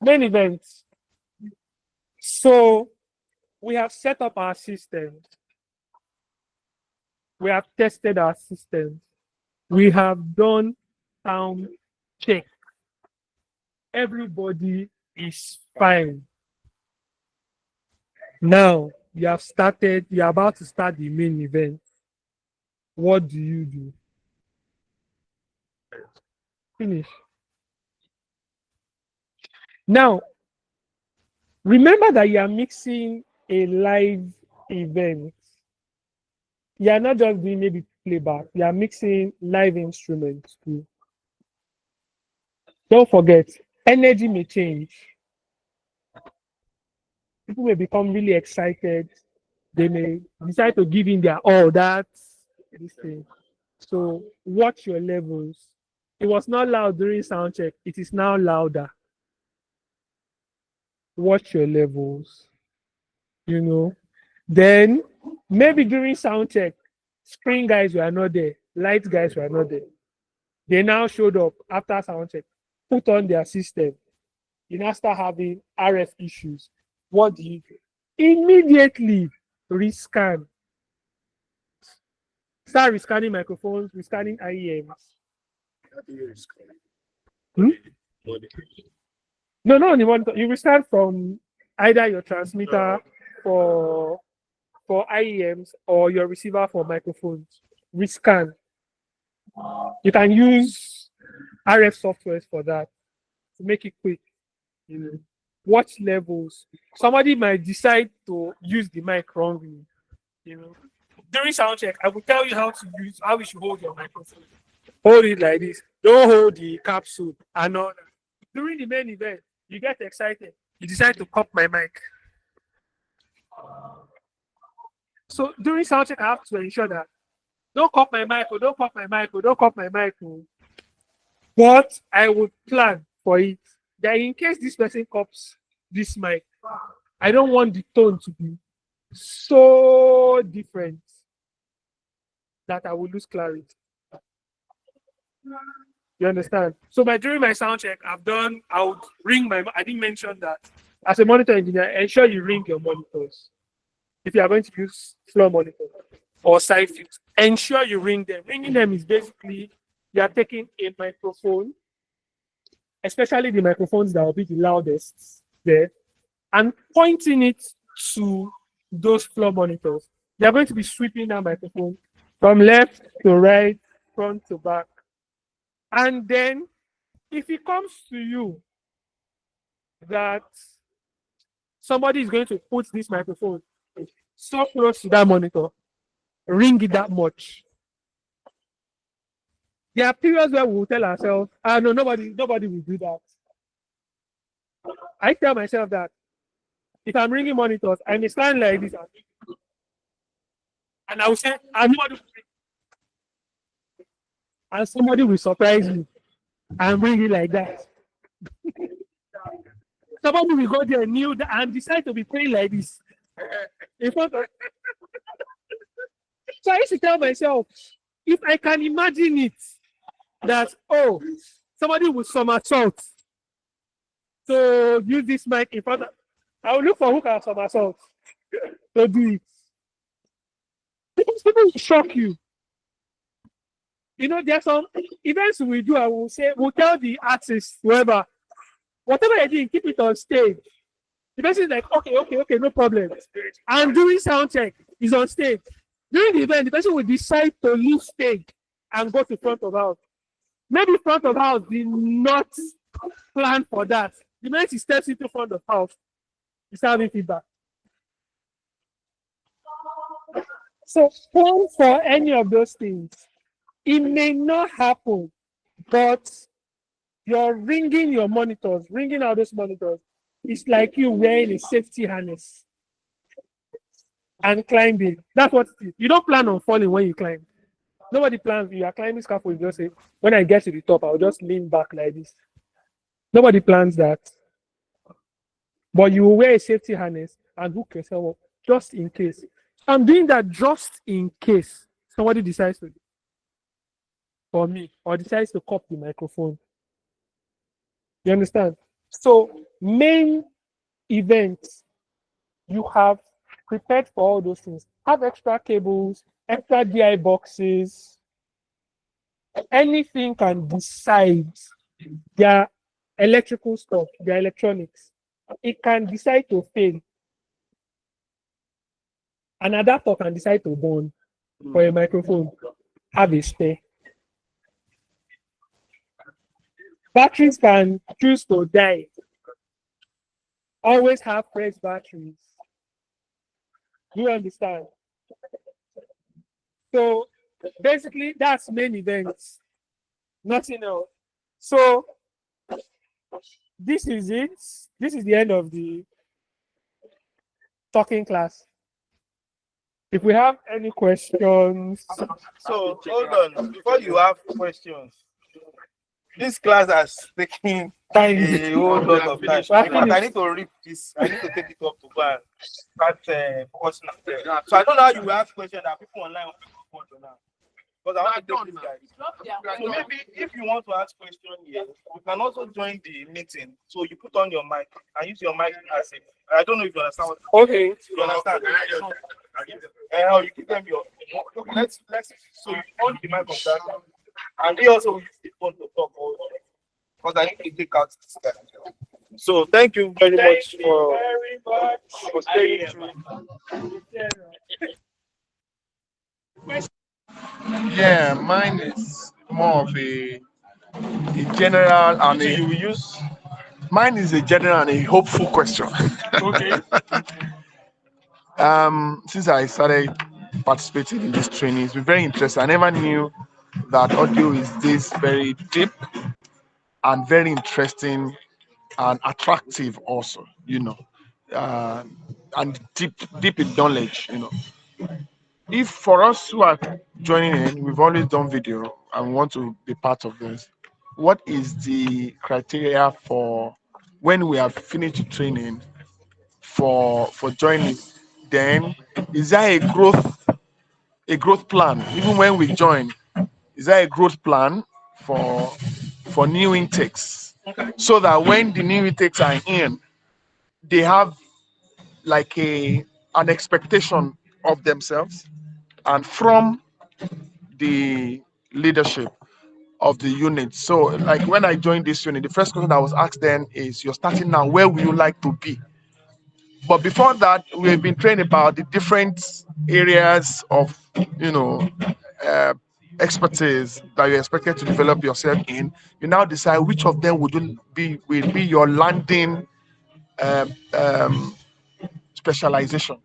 Main events. So we have set up our systems. We have tested our systems. We have done sound check. Everybody is fine. Now you're about to start the main event. What do you do? Finish. Now, remember that you are mixing a live event. You are not just doing maybe playback, you are mixing live instruments too. Don't forget, energy may change. People may become really excited. They may decide to give in their all. That's this thing. So watch your levels. It was not loud during sound check. It is now louder. Watch your levels. You know. Then maybe during sound check, screen guys were not there, light guys were not there. They now showed up after sound check, put on their system. You now start having RF issues. What do you do? Immediately rescan. Start rescanning microphones, rescanning IEMs. No, on the monitor. You rescan from either your transmitter for IEMs or your receiver for microphones. Rescan. You can use RF softwares for that to make it quick. You know, watch levels. Somebody might decide to use the mic wrongly. You know, during sound check, I will tell you how you should hold your microphone. Hold it like this. Don't hold the capsule and all that. During the main event, you get excited. You decide to cup my mic. So during sound check, I have to ensure that don't cup my mic, don't cup my mic, don't cup my mic. But I would plan for it that in case this person cups this mic, I don't want the tone to be so different that I will lose clarity. You understand? So during my sound check, I would ring I didn't mention that. As a monitor engineer, ensure you ring your monitors. If you are going to use floor monitor or side views, ensure you ring them. Ringing them is basically you are taking a microphone, especially the microphones that will be the loudest there, and pointing it to those floor monitors. They are going to be sweeping that microphone from left to right, front to back. And then if it comes to you that somebody is going to put this microphone so close to that monitor, ring it that much. There are periods where we will tell ourselves, no, nobody will do that. I tell myself that if I'm ringing monitors, I may stand like this and I will say, nobody will ring. And somebody will surprise me and bring it like that. Somebody will go there, kneel and decide to be praying like this. In front of... So I used to tell myself, if I can imagine it, that, somebody will somersault to use this mic in front of... I will look for who can somersault to do it. Because people will shock you. You know, there are some events we do, we'll tell the artist, whoever, whatever they do, keep it on stage. The person is like, okay, no problem. And during sound check, he's on stage. During the event, the person will decide to leave stage and go to front of house. Maybe front of house did not plan for that. The minute he steps into front of house, he's having feedback. So plan for any of those things. It may not happen, but you're ringing your monitors, ringing out those monitors. It's like you wearing a safety harness and climbing. That's what it is. You don't plan on falling when you climb. Nobody plans. You are climbing scaffold. You just say, when I get to the top, I'll just lean back like this. Nobody plans that. But you will wear a safety harness and hook yourself up just in case. I'm doing that just in case somebody decides to do it for me or decides to copy the microphone. You understand? So main events, you have prepared for all those things. Have extra cables, extra DI boxes. Anything can decide their electrical stuff, their electronics. It can decide to fail. An adapter can decide to burn for a microphone. Have a spare. Batteries can choose to die. Always have fresh batteries. Do you understand? So basically, that's main events. Nothing else. So this is it. This is the end of the talking class. If we have any questions, So hold on, before you have questions, this class has taken a whole lot of time. But I need to read this. I need to take it up to go and start focusing on them. So I don't know how you will ask questions that people online want to know. Because I want to take this guy. So maybe if you want to ask questions here, you can also join the meeting. So you put on your mic and use your mic as a. I don't know if you understand what. okay. You understand? You give them your. Let's. So you on the mic on that, and they also use the phone to talk. Because I need to take out this guy. So thank you very much for staying tuned. Yeah, mine is more of a general and You will use. mine is a general and a hopeful question. Okay. Since I started participating in this training, it's been very interesting. I never knew that audio is this very deep and very interesting and attractive also, uh, and deep in knowledge, If for us who are joining in, we've always done video and want to be part of this, what is the criteria for when we have finished training for joining? Then is there a growth plan even when we join? Is there a growth plan for new intakes so that when the new intakes are in, they have like an expectation of themselves and from the leadership of the unit. So like when I joined this unit, the first question I was asked then is, you're starting now, where would you like to be? But before that, we've been trained about the different areas of uh, expertise that you're expected to develop yourself in. You now decide which of them will be your landing um, um, specialization.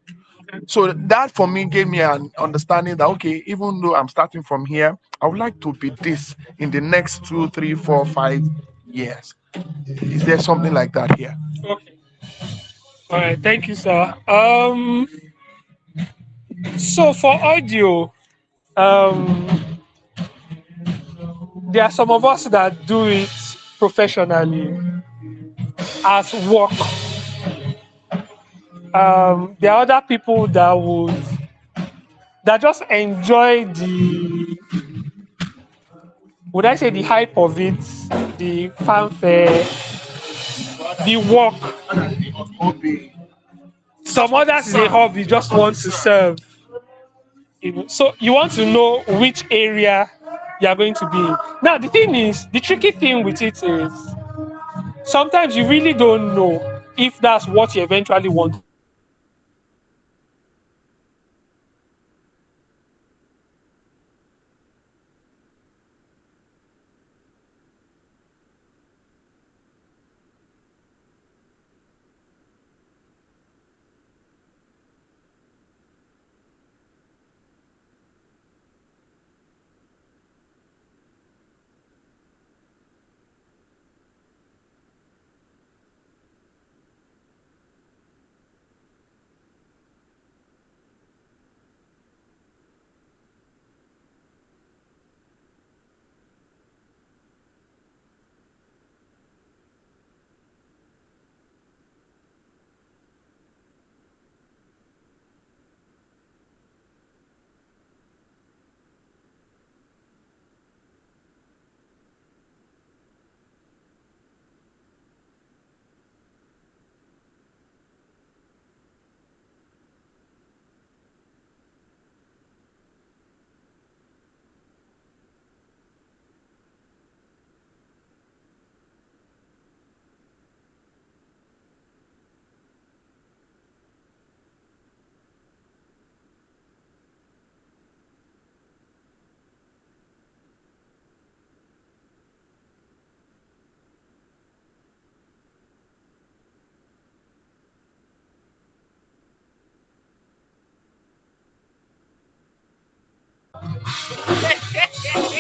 So that for me gave me an understanding that okay, even though I'm starting from here, I would like to be this in the next 2, 3, 4, 5 years. Is there something like that here? Okay. All right. Thank you, sir. So for audio, there are some of us that do it professionally as work. There are other people that just enjoy would I say the hype of it, the fanfare, the work. Some others is a hobby, just want to serve. So you want to know which area you are going to be in. Now the thing is, the tricky thing with it is sometimes you really don't know if that's what you eventually want.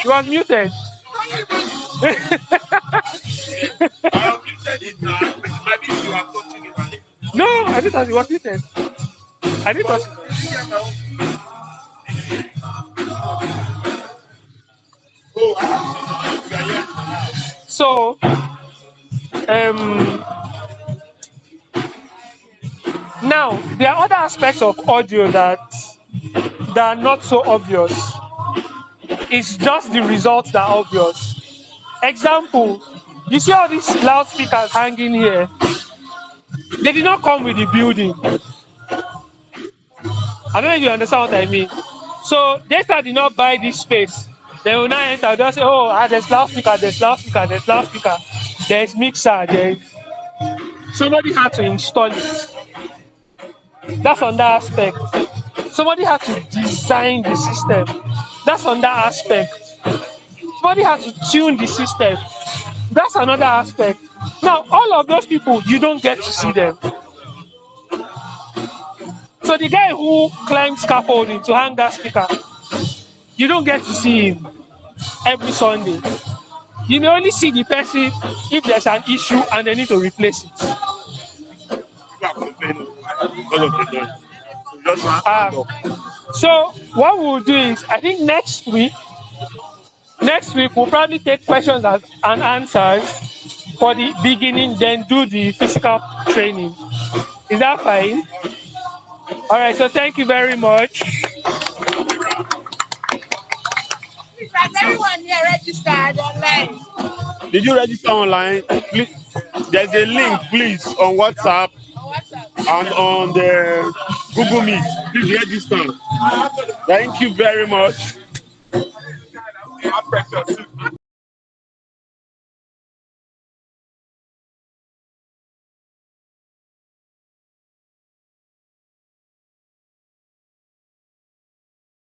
You was muted. No, I didn't thought it was muted. I didn't thought. So, now there are other aspects of audio that are not so obvious. It's just the results that are obvious. Example, you see all these loudspeakers hanging here. They did not come with the building. I don't know if you understand what I mean. So Data did not buy this space. They will not enter. They'll say, oh, there's loudspeaker, there's loudspeaker, there's loudspeaker, there's mixer, there's... Somebody had to install it. That's on that aspect. Somebody had to design the system. That's on that aspect. Somebody had to tune the system. That's another aspect. Now, all of those people, you don't get to see them. So the guy who climbed scaffolding to hang that speaker, you don't get to see him every Sunday. You may only see the person if there's an issue and they need to replace it. So what we'll do is, I think next week we'll probably take questions and answers for the beginning, then do the physical training. Is that fine? All right, so thank you very much. Has everyone here registered online? Did you register online? Please, there's a link, please, on WhatsApp and on the Google Meet. Please register. Thank you very much.